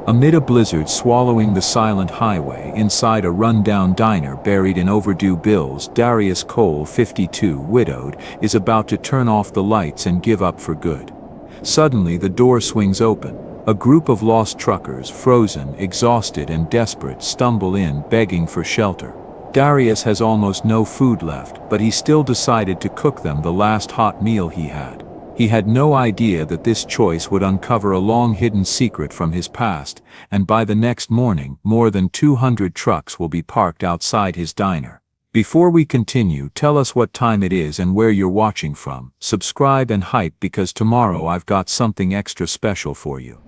Amid a blizzard swallowing the silent highway inside a run-down diner buried in overdue bills, Darius Cole, 52, widowed, is about to turn off the lights and give up for good. Suddenly the door swings open. A group of lost truckers, frozen, exhausted and desperate, stumble in, begging for shelter. Darius has almost no food left, but he still decided to cook them the last hot meal he had. He had no idea that this choice would uncover a long-hidden secret from his past, and by the next morning, more than 200 trucks will be parked outside his diner. Before we continue, tell us what time it is and where you're watching from. Subscribe and hype because tomorrow I've got something extra special for you.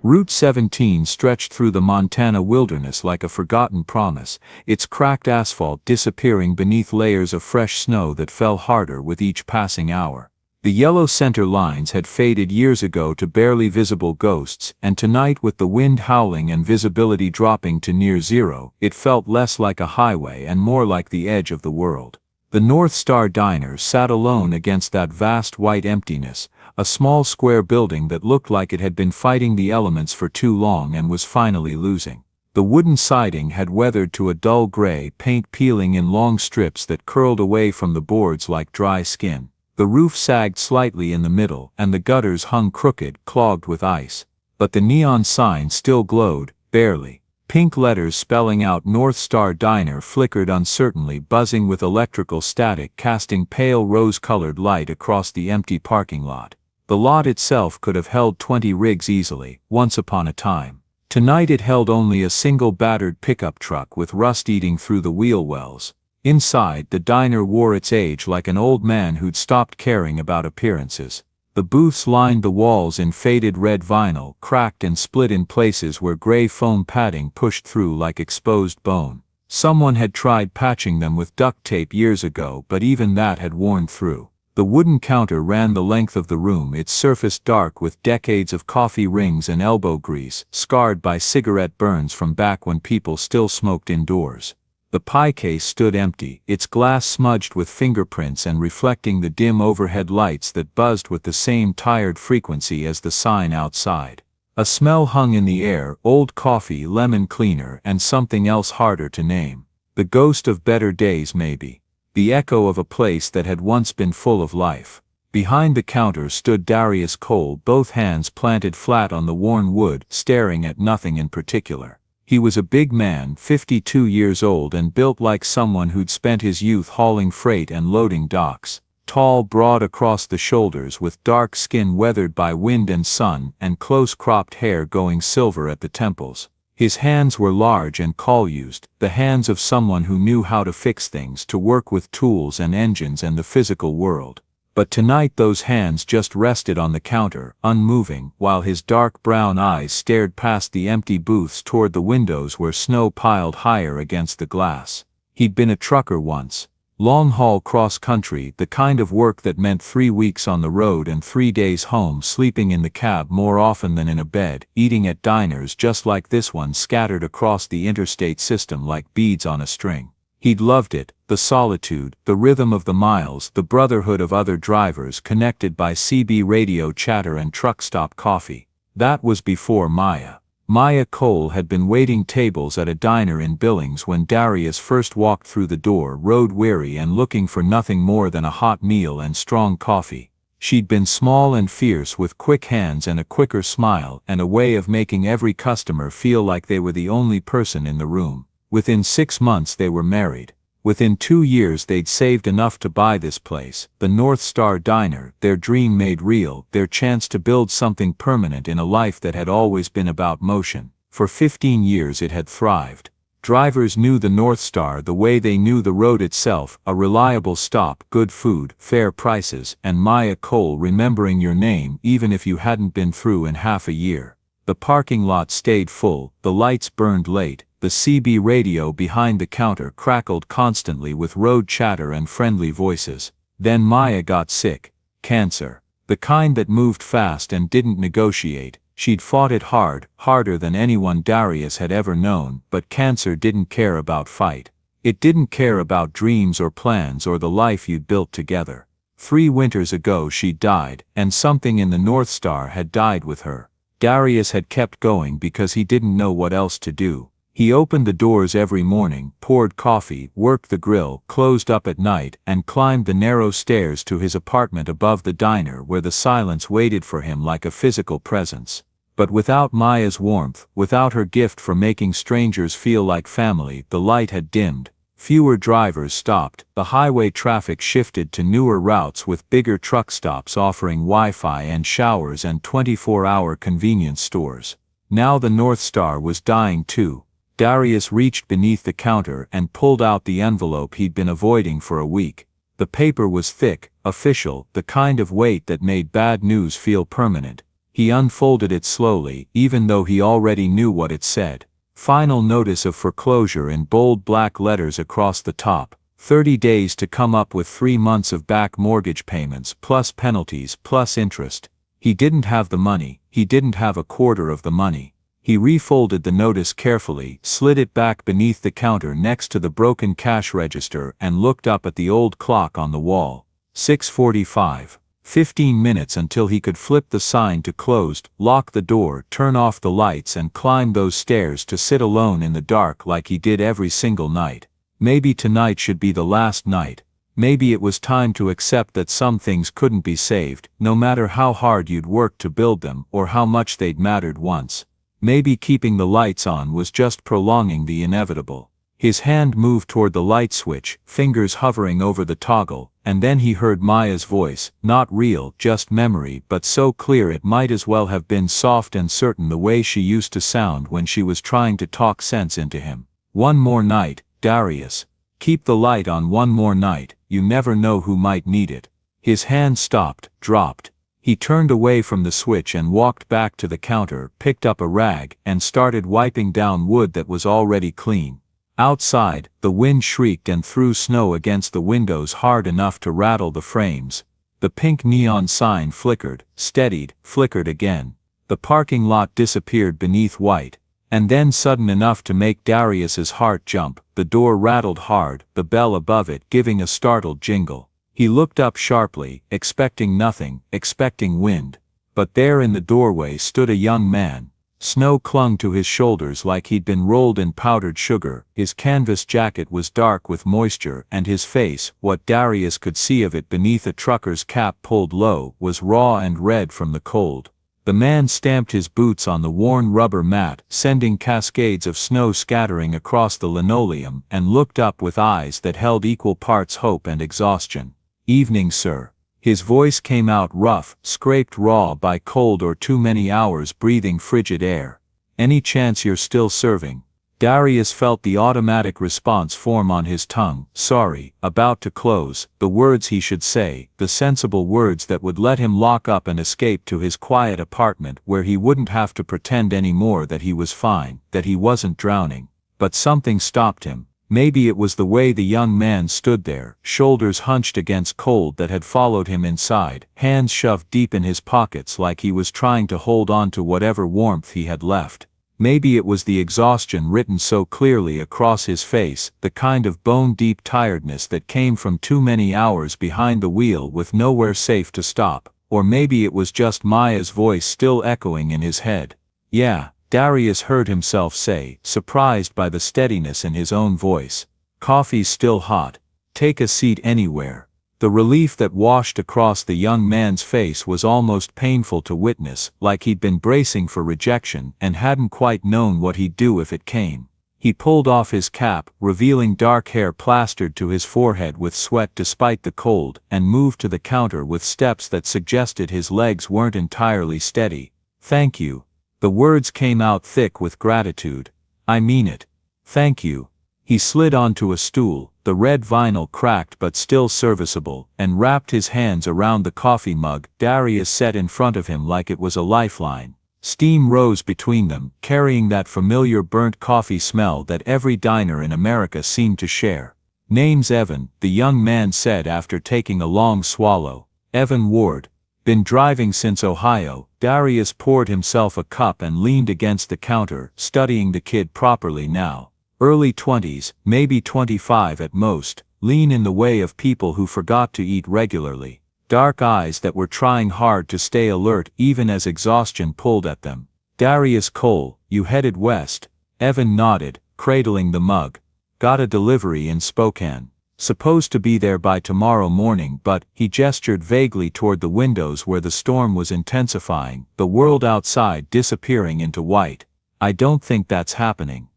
Route 17 stretched through the Montana wilderness like a forgotten promise, its cracked asphalt disappearing beneath layers of fresh snow that fell harder with each passing hour. The yellow center lines had faded years ago to barely visible ghosts, and tonight, with the wind howling and visibility dropping to near zero, it felt less like a highway and more like the edge of the world. The North Star Diner sat alone against that vast white emptiness, a small square building that looked like it had been fighting the elements for too long and was finally losing. The wooden siding had weathered to a dull gray, paint peeling in long strips that curled away from the boards like dry skin. The roof sagged slightly in the middle, and the gutters hung crooked, clogged with ice. But the neon sign still glowed, barely. Pink letters spelling out North Star Diner flickered uncertainly, buzzing with electrical static, casting pale rose-colored light across the empty parking lot. The lot itself could have held 20 rigs easily, once upon a time. Tonight it held only a single battered pickup truck with rust eating through the wheel wells. Inside, the diner wore its age like an old man who'd stopped caring about appearances. The booths lined the walls in faded red vinyl, cracked and split in places where gray foam padding pushed through like exposed bone. Someone had tried patching them with duct tape years ago, but even that had worn through. The wooden counter ran the length of the room, its surface dark with decades of coffee rings and elbow grease, scarred by cigarette burns from back when people still smoked indoors. The pie case stood empty, its glass smudged with fingerprints and reflecting the dim overhead lights that buzzed with the same tired frequency as the sign outside. A smell hung in the air, old coffee, lemon cleaner, and something else harder to name. The ghost of better days, maybe. The echo of a place that had once been full of life. Behind the counter stood Darius Cole, both hands planted flat on the worn wood, staring at nothing in particular. He was a big man, 52 years old, and built like someone who'd spent his youth hauling freight and loading docks. Tall, broad across the shoulders, with dark skin weathered by wind and sun, and close-cropped hair going silver at the temples. His hands were large and call-used, the hands of someone who knew how to fix things, to work with tools and engines and the physical world. But tonight those hands just rested on the counter, unmoving, while his dark brown eyes stared past the empty booths toward the windows where snow piled higher against the glass. He'd been a trucker once. Long-haul cross-country, the kind of work that meant 3 weeks on the road and 3 days home, sleeping in the cab more often than in a bed, eating at diners just like this one scattered across the interstate system like beads on a string. He'd loved it, the solitude, the rhythm of the miles, the brotherhood of other drivers connected by CB radio chatter and truck stop coffee. That was before Maya. Maya Cole had been waiting tables at a diner in Billings when Darius first walked through the door, road-weary and looking for nothing more than a hot meal and strong coffee. She'd been small and fierce, with quick hands and a quicker smile, and a way of making every customer feel like they were the only person in the room. Within 6 months they were married. Within 2 years they'd saved enough to buy this place, the North Star Diner, their dream made real, their chance to build something permanent in a life that had always been about motion. For 15 years it had thrived. Drivers knew the North Star the way they knew the road itself, a reliable stop, good food, fair prices, and Maya Cole remembering your name even if you hadn't been through in half a year. The parking lot stayed full, the lights burned late, the CB radio behind the counter crackled constantly with road chatter and friendly voices. Then Maya got sick. Cancer. The kind that moved fast and didn't negotiate. She'd fought it hard, harder than anyone Darius had ever known, but cancer didn't care about fight. It didn't care about dreams or plans or the life you'd built together. 3 winters ago she died, and something in the North Star had died with her. Darius had kept going because he didn't know what else to do. He opened the doors every morning, poured coffee, worked the grill, closed up at night, and climbed the narrow stairs to his apartment above the diner where the silence waited for him like a physical presence. But without Maya's warmth, without her gift for making strangers feel like family, the light had dimmed. Fewer drivers stopped, the highway traffic shifted to newer routes with bigger truck stops offering Wi-Fi and showers and 24-hour convenience stores. Now the North Star was dying too. Darius reached beneath the counter and pulled out the envelope he'd been avoiding for a week. The paper was thick, official, the kind of weight that made bad news feel permanent. He unfolded it slowly, even though he already knew what it said. Final notice of foreclosure in bold black letters across the top. 30 days to come up with 3 months of back mortgage payments, plus penalties, plus interest. He didn't have the money, he didn't have a quarter of the money. He refolded the notice carefully, slid it back beneath the counter next to the broken cash register and looked up at the old clock on the wall. 6:45. 15 minutes until he could flip the sign to closed, lock the door, turn off the lights and climb those stairs to sit alone in the dark like he did every single night. Maybe tonight should be the last night. Maybe it was time to accept that some things couldn't be saved, no matter how hard you'd worked to build them or how much they'd mattered once. Maybe keeping the lights on was just prolonging the inevitable. His hand moved toward the light switch, fingers hovering over the toggle, and then he heard Maya's voice, not real, just memory, but so clear it might as well have been soft and certain the way she used to sound when she was trying to talk sense into him. One more night, Darius. Keep the light on one more night, you never know who might need it. His hand stopped, dropped. He turned away from the switch and walked back to the counter, picked up a rag, and started wiping down wood that was already clean. Outside, the wind shrieked and threw snow against the windows hard enough to rattle the frames. The pink neon sign flickered, steadied, flickered again. The parking lot disappeared beneath white. And then sudden enough to make Darius's heart jump, the door rattled hard, the bell above it giving a startled jingle. He looked up sharply, expecting nothing, expecting wind. But there in the doorway stood a young man. Snow clung to his shoulders like he'd been rolled in powdered sugar, his canvas jacket was dark with moisture and his face, what Darius could see of it beneath a trucker's cap pulled low, was raw and red from the cold. The man stamped his boots on the worn rubber mat, sending cascades of snow scattering across the linoleum, and looked up with eyes that held equal parts hope and exhaustion. "Evening, sir." His voice came out rough, scraped raw by cold or too many hours breathing frigid air. "Any chance you're still serving?" Darius felt the automatic response form on his tongue. Sorry, about to close, the words he should say, the sensible words that would let him lock up and escape to his quiet apartment where he wouldn't have to pretend anymore that he was fine, that he wasn't drowning. But something stopped him. Maybe it was the way the young man stood there, shoulders hunched against cold that had followed him inside, hands shoved deep in his pockets like he was trying to hold on to whatever warmth he had left. Maybe it was the exhaustion written so clearly across his face, the kind of bone-deep tiredness that came from too many hours behind the wheel with nowhere safe to stop. Or maybe it was just Maya's voice still echoing in his head. "Yeah," Darius heard himself say, surprised by the steadiness in his own voice. "Coffee's still hot. Take a seat anywhere." The relief that washed across the young man's face was almost painful to witness, like he'd been bracing for rejection and hadn't quite known what he'd do if it came. He pulled off his cap, revealing dark hair plastered to his forehead with sweat despite the cold, and moved to the counter with steps that suggested his legs weren't entirely steady. "Thank you." The words came out thick with gratitude. "I mean it. Thank you." He slid onto a stool, the red vinyl cracked but still serviceable, and wrapped his hands around the coffee mug Darius set in front of him like it was a lifeline. Steam rose between them, carrying that familiar burnt coffee smell that every diner in America seemed to share. "Name's Evan," the young man said after taking a long swallow. "Evan Ward. Been driving since Ohio." Darius poured himself a cup and leaned against the counter, studying the kid properly now. Early 20s, maybe 25 at most, lean in the way of people who forgot to eat regularly. dark eyes that were trying hard to stay alert even as exhaustion pulled at them. Darius Cole, you headed west? Evan nodded, cradling the mug. Got a delivery in Spokane. Supposed to be there by tomorrow morning, but he gestured vaguely toward the windows where the storm was intensifying, the world outside disappearing into white. I don't think that's happening.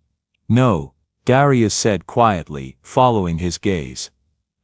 No, Darius said quietly, following his gaze.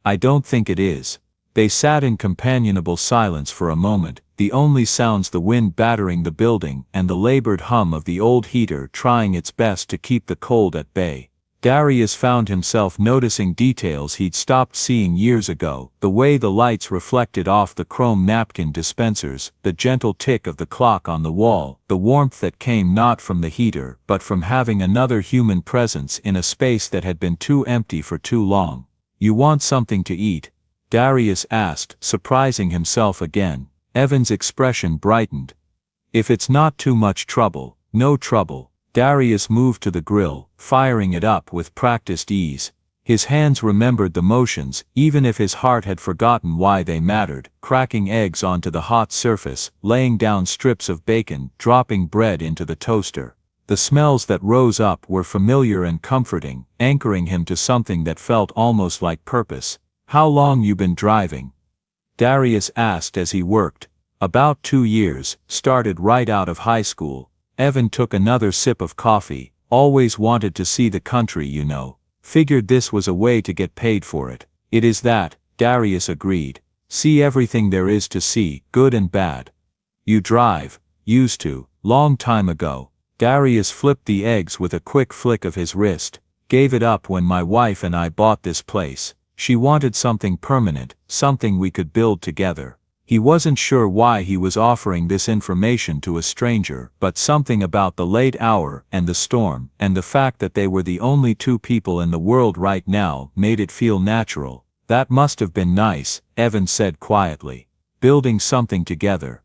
I don't think it is. They sat in companionable silence for a moment, the only sounds the wind battering the building and the labored hum of the old heater trying its best to keep the cold at bay. Darius found himself noticing details he'd stopped seeing years ago, the way the lights reflected off the chrome napkin dispensers, the gentle tick of the clock on the wall, the warmth that came not from the heater but from having another human presence in a space that had been too empty for too long. You want something to eat? Darius asked, surprising himself again. Evan's expression brightened. If it's not too much trouble. No trouble. Darius moved to the grill, firing it up with practiced ease. His hands remembered the motions, even if his heart had forgotten why they mattered, cracking eggs onto the hot surface, laying down strips of bacon, dropping bread into the toaster. The smells that rose up were familiar and comforting, anchoring him to something that felt almost like purpose. How long you been driving? Darius asked as he worked. About 2 years, started right out of high school. Evan took another sip of coffee. Always wanted to see the country, you know. Figured this was a way to get paid for it. It is that, Darius agreed. See everything there is to see, good and bad. You drive? Used to, long time ago. Darius flipped the eggs with a quick flick of his wrist. Gave it up when my wife and I bought this place. She wanted something permanent, something we could build together. He wasn't sure why he was offering this information to a stranger, but something about the late hour and the storm and the fact that they were the only 2 people in the world right now made it feel natural. That must have been nice, Evan said quietly. Building something together.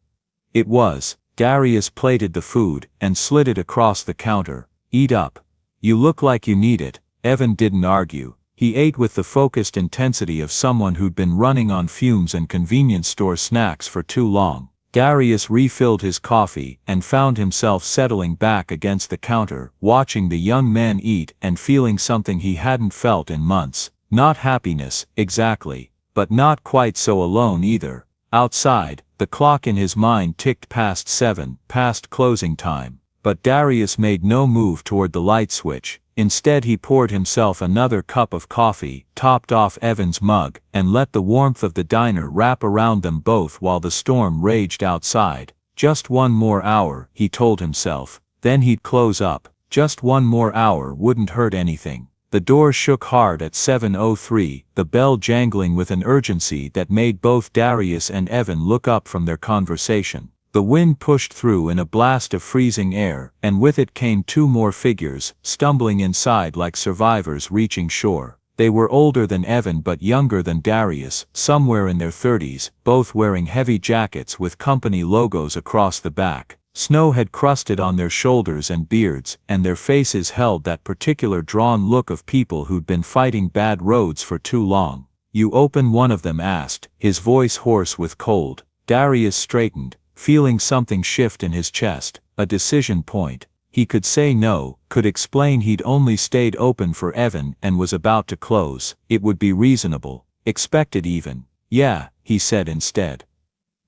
It was. Darius plated the food and slid it across the counter. Eat up. You look like you need it. Evan didn't argue. He ate with the focused intensity of someone who'd been running on fumes and convenience store snacks for too long. Darius refilled his coffee and found himself settling back against the counter, watching the young man eat and feeling something he hadn't felt in months. Not happiness, exactly, but not quite so alone either. Outside, the clock in his mind ticked past 7, past closing time. But Darius made no move toward the light switch. Instead he poured himself another cup of coffee, topped off Evan's mug, and let the warmth of the diner wrap around them both while the storm raged outside. Just 1 more hour, he told himself. Then he'd close up. Just 1 more hour wouldn't hurt anything. The door shook hard at 7:03, the bell jangling with an urgency that made both Darius and Evan look up from their conversation. The wind pushed through in a blast of freezing air, and with it came 2 more figures, stumbling inside like survivors reaching shore. They were older than Evan but younger than Darius, somewhere in their 30s, both wearing heavy jackets with company logos across the back. Snow had crusted on their shoulders and beards, and their faces held that particular drawn look of people who'd been fighting bad roads for too long. You open? One of them asked, his voice hoarse with cold. Darius straightened, feeling something shift in his chest, a decision point. He could say no, could explain he'd only stayed open for Evan and was about to close. It would be reasonable, expected even. Yeah, he said instead.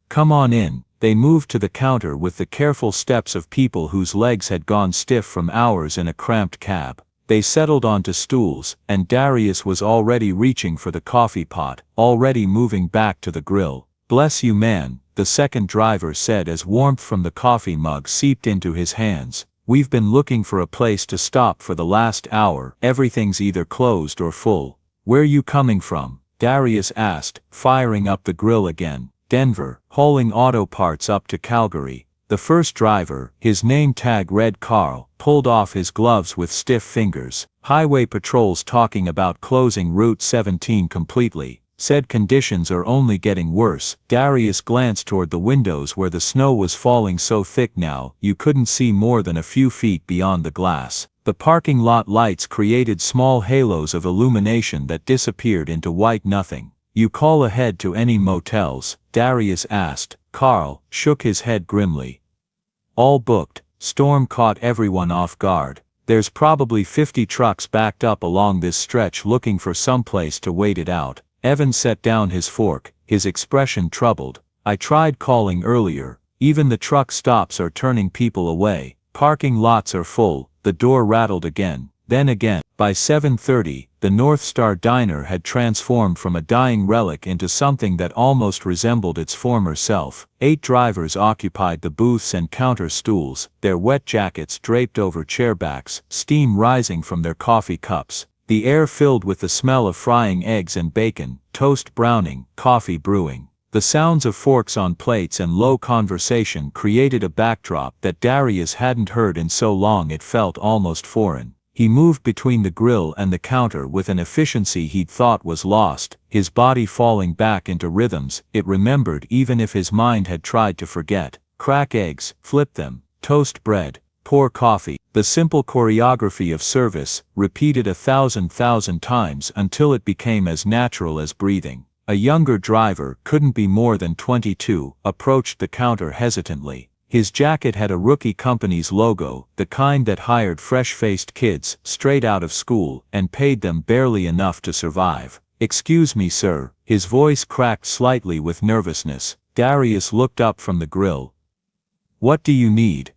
Come on in. They moved to the counter with the careful steps of people whose legs had gone stiff from hours in a cramped cab. They settled onto stools, and Darius was already reaching for the coffee pot, already moving back to the grill. Bless you, man, the second driver said as warmth from the coffee mug seeped into his hands. We've been looking for a place to stop for the last hour. Everything's either closed or full. Where you coming from? Darius asked, firing up the grill again. Denver, hauling auto parts up to Calgary. The first driver, his name tag read Carl, pulled off his gloves with stiff fingers. Highway patrols talking about closing Route 17 completely. Said conditions are only getting worse. Darius glanced toward the windows where the snow was falling so thick now you couldn't see more than a few feet beyond the glass. The parking lot lights created small halos of illumination that disappeared into white nothing. You call ahead to any motels? Darius asked. Carl shook his head grimly. All booked. Storm caught everyone off guard. There's probably 50 trucks backed up along this stretch looking for some place to wait it out. Evan set down his fork, his expression troubled. I tried calling earlier. Even the truck stops are turning people away. Parking lots are full. The door rattled again. Then again. By 7:30, the North Star Diner had transformed from a dying relic into something that almost resembled its former self. 8 drivers occupied the booths and counter stools, their wet jackets draped over chairbacks, steam rising from their coffee cups. The air filled with the smell of frying eggs and bacon, toast browning, coffee brewing. The sounds of forks on plates and low conversation created a backdrop that Darius hadn't heard in so long it felt almost foreign. He moved between the grill and the counter with an efficiency he'd thought was lost, his body falling back into rhythms it remembered even if his mind had tried to forget. Crack eggs, flip them, toast bread, pour coffee. The simple choreography of service, repeated 1,000 times until it became as natural as breathing. A younger driver, couldn't be more than 22, approached the counter hesitantly. His jacket had a rookie company's logo, the kind that hired fresh-faced kids, straight out of school, and paid them barely enough to survive. "Excuse me, sir." His voice cracked slightly with nervousness. Darius looked up from the grill. "What do you need?"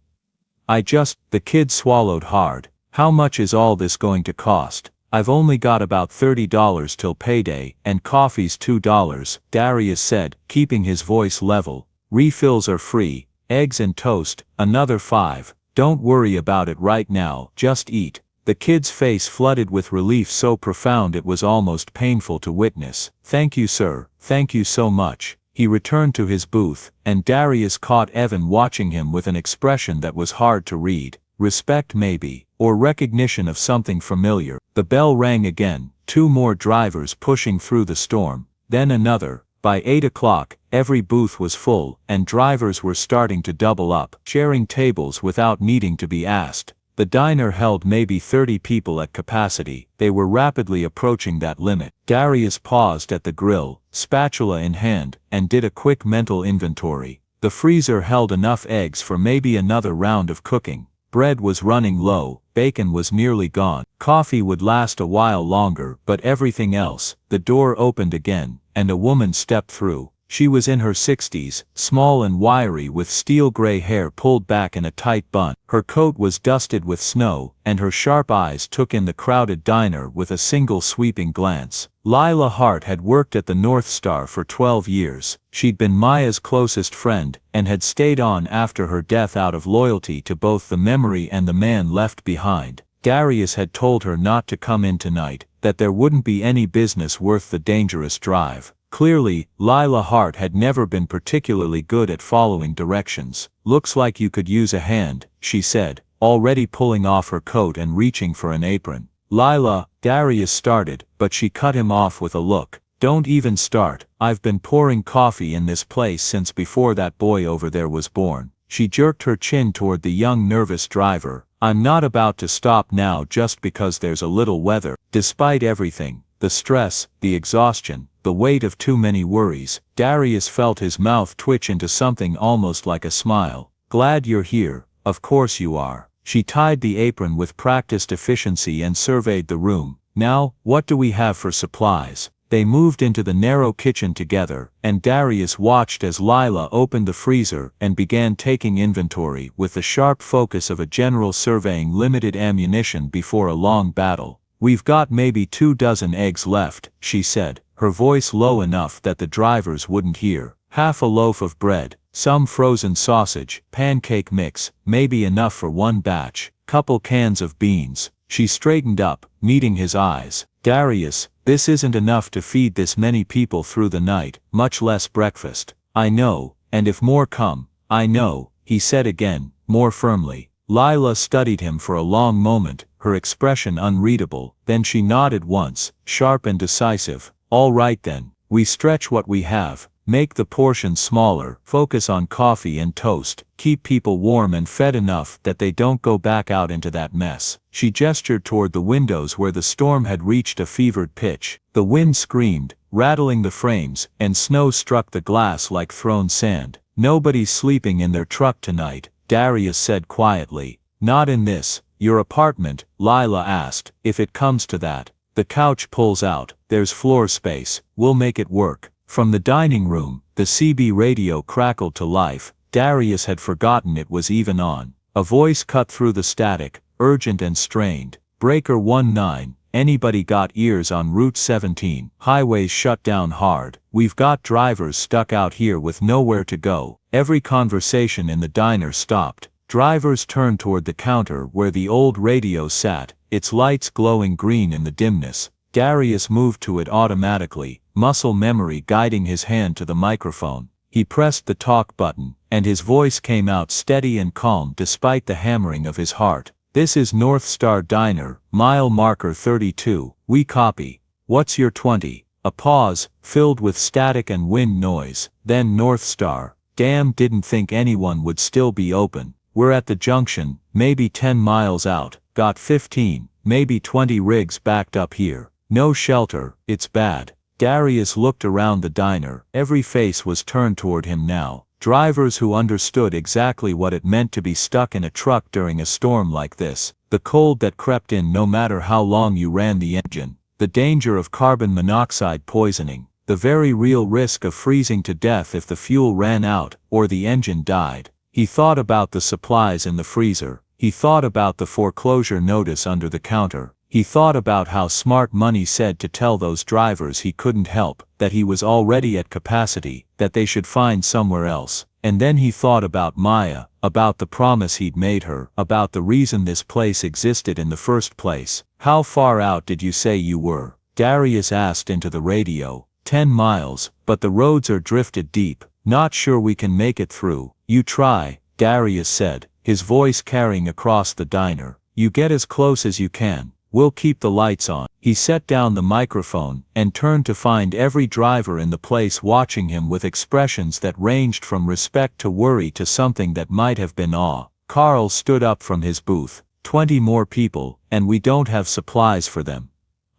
The kid swallowed hard. "How much is all this going to cost?" "I've only got about $30 till payday, and coffee's $2, Darius said, keeping his voice level. "Refills are free. Eggs and toast, another $5. Don't worry about it right now, just eat." The kid's face flooded with relief so profound it was almost painful to witness. "Thank you, sir, thank you so much." He returned to his booth, and Darius caught Evan watching him with an expression that was hard to read. Respect maybe, or recognition of something familiar. The bell rang again, 2 more drivers pushing through the storm, then another. By 8 o'clock, every booth was full, and drivers were starting to double up, sharing tables without needing to be asked. The diner held maybe 30 people at capacity. They were rapidly approaching that limit. Darius paused at the grill, spatula in hand, and did a quick mental inventory. The freezer held enough eggs for maybe another round of cooking. Bread was running low, bacon was nearly gone. Coffee would last a while longer, but everything else. The door opened again, and a woman stepped through. She was in her 60s, small and wiry with steel-gray hair pulled back in a tight bun. Her coat was dusted with snow, and her sharp eyes took in the crowded diner with a single sweeping glance. Lila Hart had worked at the North Star for 12 years. She'd been Maya's closest friend, and had stayed on after her death out of loyalty to both the memory and the man left behind. Darius had told her not to come in tonight, that there wouldn't be any business worth the dangerous drive. Clearly, Lila Hart had never been particularly good at following directions. "Looks like you could use a hand," she said, already pulling off her coat and reaching for an apron. "Lila," Darius started, but she cut him off with a look. "Don't even start. I've been pouring coffee in this place since before that boy over there was born." She jerked her chin toward the young nervous driver. "I'm not about to stop now just because there's a little weather." Despite everything, the stress, the exhaustion, the weight of too many worries, Darius felt his mouth twitch into something almost like a smile. "Glad you're here, of course you are." She tied the apron with practiced efficiency and surveyed the room. "Now, what do we have for supplies?" They moved into the narrow kitchen together, and Darius watched as Lila opened the freezer and began taking inventory with the sharp focus of a general surveying limited ammunition before a long battle. "We've got maybe 24 eggs left," she said, her voice low enough that the drivers wouldn't hear. "Half a loaf of bread, some frozen sausage, pancake mix, maybe enough for 1 batch, couple cans of beans." She straightened up, meeting his eyes. "Darius, this isn't enough to feed this many people through the night, much less breakfast." "I know, and if more come, I know," he said again, more firmly. Lila studied him for a long moment, her expression unreadable, then she nodded once, sharp and decisive. "All right then, we stretch what we have, make the portions smaller, focus on coffee and toast, keep people warm and fed enough that they don't go back out into that mess." She gestured toward the windows where the storm had reached a fevered pitch. The wind screamed, rattling the frames, and snow struck the glass like thrown sand. "Nobody's sleeping in their truck tonight," Darius said quietly. "Not in this, your apartment?" Lila asked. "If it comes to that. The couch pulls out, there's floor space, we'll make it work." From the dining room, the CB radio crackled to life. Darius had forgotten it was even on. A voice cut through the static, urgent and strained. "Breaker 19, anybody got ears on Route 17? Highways shut down hard. We've got drivers stuck out here with nowhere to go." Every conversation in the diner stopped. Drivers turned toward the counter where the old radio sat, its lights glowing green in the dimness. Darius moved to it automatically, muscle memory guiding his hand to the microphone. He pressed the talk button, and his voice came out steady and calm despite the hammering of his heart. "This is North Star Diner, mile marker 32, we copy. What's your 20? A pause, filled with static and wind noise, then North Star. "Damn, didn't think anyone would still be open. We're at the junction, maybe 10 miles out, got 15, maybe 20 rigs backed up here. No shelter, it's bad." Darius looked around the diner. Every face was turned toward him now. Drivers who understood exactly what it meant to be stuck in a truck during a storm like this. The cold that crept in no matter how long you ran the engine. The danger of carbon monoxide poisoning. The very real risk of freezing to death if the fuel ran out or the engine died. He thought about the supplies in the freezer. He thought about the foreclosure notice under the counter. He thought about how smart money said to tell those drivers he couldn't help, that he was already at capacity, that they should find somewhere else. And then he thought about Maya, about the promise he'd made her, about the reason this place existed in the first place. "How far out did you say you were?" Darius asked into the radio. 10 miles, but the roads are drifted deep. Not sure we can make it through." "You try," Darius said, his voice carrying across the diner. "You get as close as you can. We'll keep the lights on." He set down the microphone and turned to find every driver in the place watching him with expressions that ranged from respect to worry to something that might have been awe. Carl stood up from his booth. 20 more people, and we don't have supplies for them."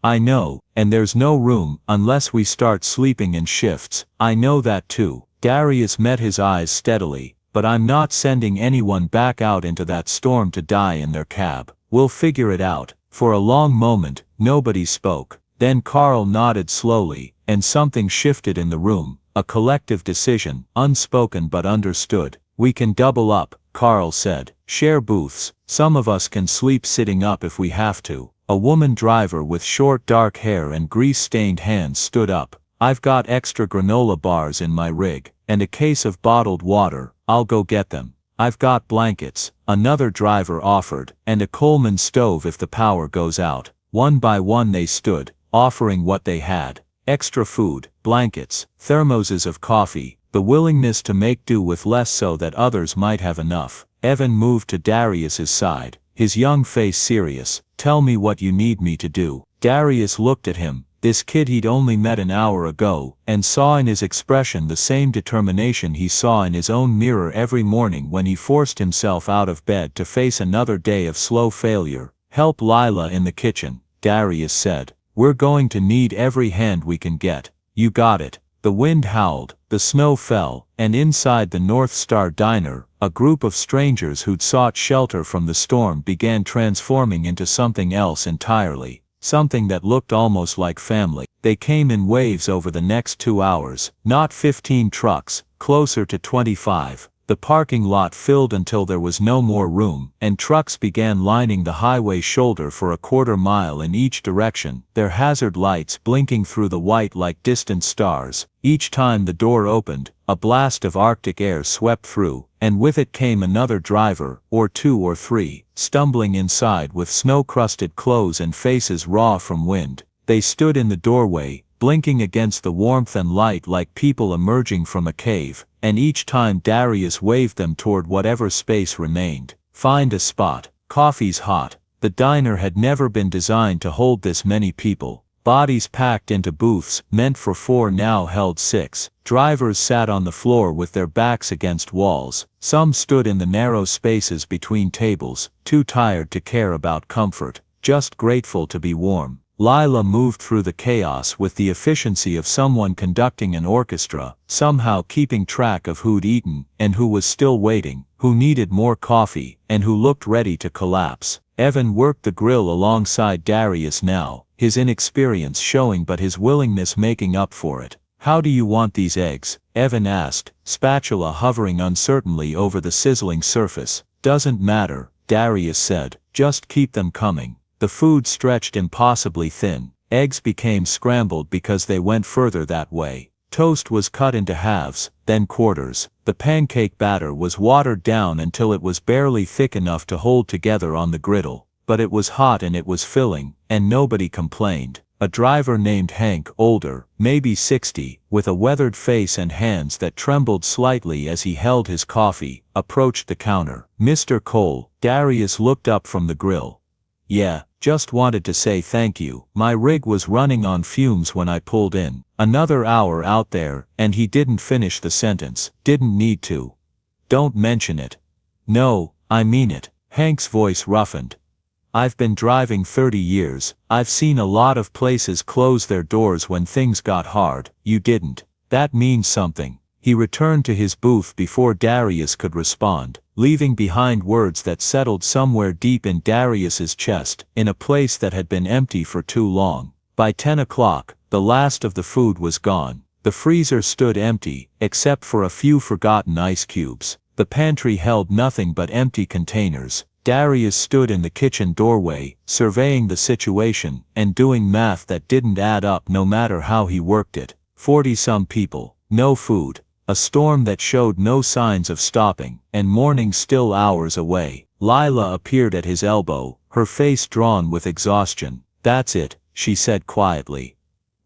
"I know, and there's no room unless we start sleeping in shifts." "I know that too." Darius met his eyes steadily. "But I'm not sending anyone back out into that storm to die in their cab. We'll figure it out." For a long moment, nobody spoke. Then Carl nodded slowly, and something shifted in the room, a collective decision, unspoken but understood. "We can double up," Carl said. "Share booths. Some of us can sleep sitting up if we have to." A woman driver with short dark hair and grease-stained hands stood up. "I've got extra granola bars in my rig, and a case of bottled water. I'll go get them. I've got blankets," another driver offered, "and a Coleman stove if the power goes out." One by one they stood, offering what they had. Extra food, blankets, thermoses of coffee, the willingness to make do with less so that others might have enough. Evan moved to Darius's side, his young face serious. "Tell me what you need me to do." Darius looked at him, this kid he'd only met an hour ago, and saw in his expression the same determination he saw in his own mirror every morning when he forced himself out of bed to face another day of slow failure. "Help Lila in the kitchen," Darius said. "We're going to need every hand we can get." "You got it." The wind howled, the snow fell, and inside the North Star Diner, a group of strangers who'd sought shelter from the storm began transforming into something else entirely. Something that looked almost like family. They came in waves over the next 2 hours, not 15 trucks, closer to 25. The parking lot filled until there was no more room, and trucks began lining the highway shoulder for a quarter mile in each direction, their hazard lights blinking through the white like distant stars. Each time the door opened, a blast of Arctic air swept through, and with it came another driver, or 2 or 3, stumbling inside with snow-crusted clothes and faces raw from wind. They stood in the doorway, blinking against the warmth and light like people emerging from a cave, and each time Darius waved them toward whatever space remained. "Find a spot. Coffee's hot." The diner had never been designed to hold this many people. Bodies packed into booths meant for 4 now held 6. Drivers sat on the floor with their backs against walls. Some stood in the narrow spaces between tables, too tired to care about comfort, just grateful to be warm. Lila moved through the chaos with the efficiency of someone conducting an orchestra, somehow keeping track of who'd eaten, and who was still waiting, who needed more coffee, and who looked ready to collapse. Evan worked the grill alongside Darius now, his inexperience showing but his willingness making up for it. "How do you want these eggs?" Evan asked, spatula hovering uncertainly over the sizzling surface. "Doesn't matter," Darius said, "just keep them coming." The food stretched impossibly thin. Eggs became scrambled because they went further that way. Toast was cut into halves, then quarters. The pancake batter was watered down until it was barely thick enough to hold together on the griddle. But it was hot and it was filling, and nobody complained. A driver named Hank, older, maybe 60, with a weathered face and hands that trembled slightly as he held his coffee, approached the counter. "Mr. Cole," Darius looked up from the grill. "Yeah, just wanted to say thank you. My rig was running on fumes when I pulled in. Another hour out there," and he didn't finish the sentence. "Didn't need to." "Don't mention it." "No, I mean it." Hank's voice roughened. "I've been driving 30 years. I've seen a lot of places close their doors when things got hard. You didn't. That means something." He returned to his booth before Darius could respond, leaving behind words that settled somewhere deep in Darius's chest, in a place that had been empty for too long. By 10 o'clock, the last of the food was gone. The freezer stood empty, except for a few forgotten ice cubes. The pantry held nothing but empty containers. Darius stood in the kitchen doorway, surveying the situation, and doing math that didn't add up no matter how he worked it. 40-some people, no food. A storm that showed no signs of stopping, and morning still hours away. Lila appeared at his elbow, her face drawn with exhaustion. "That's it," she said quietly.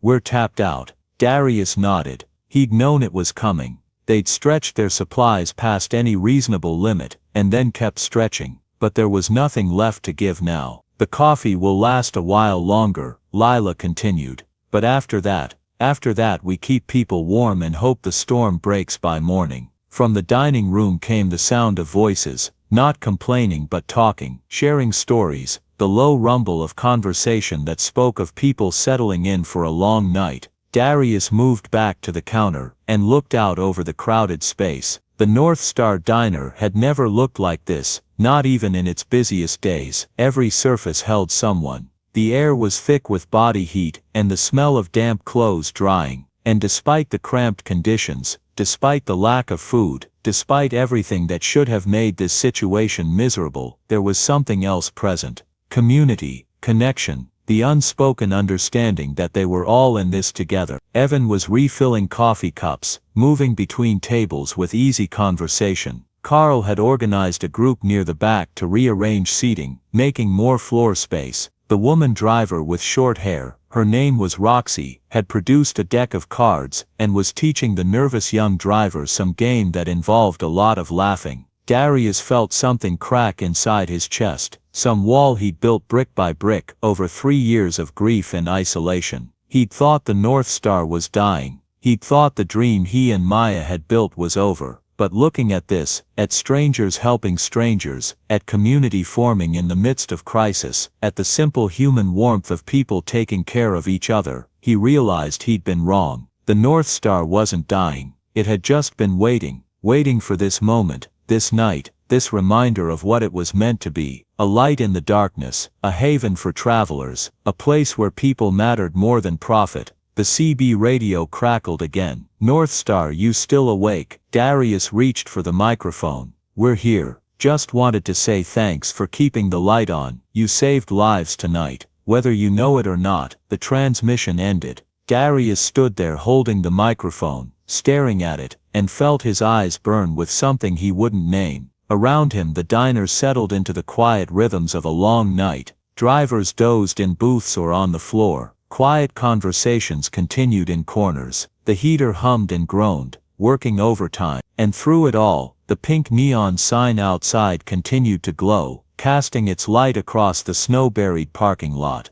"We're tapped out." Darius nodded. He'd known it was coming. They'd stretched their supplies past any reasonable limit, and then kept stretching. But there was nothing left to give now. "The coffee will last a while longer," Lila continued. "But after that we keep people warm and hope the storm breaks by morning." From the dining room came the sound of voices, not complaining but talking, sharing stories, the low rumble of conversation that spoke of people settling in for a long night. Darius moved back to the counter, and looked out over the crowded space. The North Star Diner had never looked like this, not even in its busiest days. Every surface held someone. The air was thick with body heat, and the smell of damp clothes drying. And despite the cramped conditions, despite the lack of food, despite everything that should have made this situation miserable, there was something else present. Community, connection, the unspoken understanding that they were all in this together. Evan was refilling coffee cups, moving between tables with easy conversation. Carl had organized a group near the back to rearrange seating, making more floor space. The woman driver with short hair, her name was Roxy, had produced a deck of cards, and was teaching the nervous young driver some game that involved a lot of laughing. Darius felt something crack inside his chest, some wall he'd built brick by brick over 3 years of grief and isolation. He'd thought the North Star was dying. He'd thought the dream he and Maya had built was over. But looking at this, at strangers helping strangers, at community forming in the midst of crisis, at the simple human warmth of people taking care of each other, he realized he'd been wrong. The North Star wasn't dying. It had just been waiting for this moment, this night, this reminder of what it was meant to be. A light in the darkness, a haven for travelers, a place where people mattered more than profit. The CB radio crackled again. "North Star, you still awake?" Darius reached for the microphone. "We're here. Just wanted to say thanks for keeping the light on. You saved lives tonight. Whether you know it or not." The transmission ended. Darius stood there holding the microphone, staring at it, and felt his eyes burn with something he wouldn't name. Around him the diner settled into the quiet rhythms of a long night. Drivers dozed in booths or on the floor. Quiet conversations continued in corners. The heater hummed and groaned, working overtime. And through it all, the pink neon sign outside continued to glow, casting its light across the snow-buried parking lot.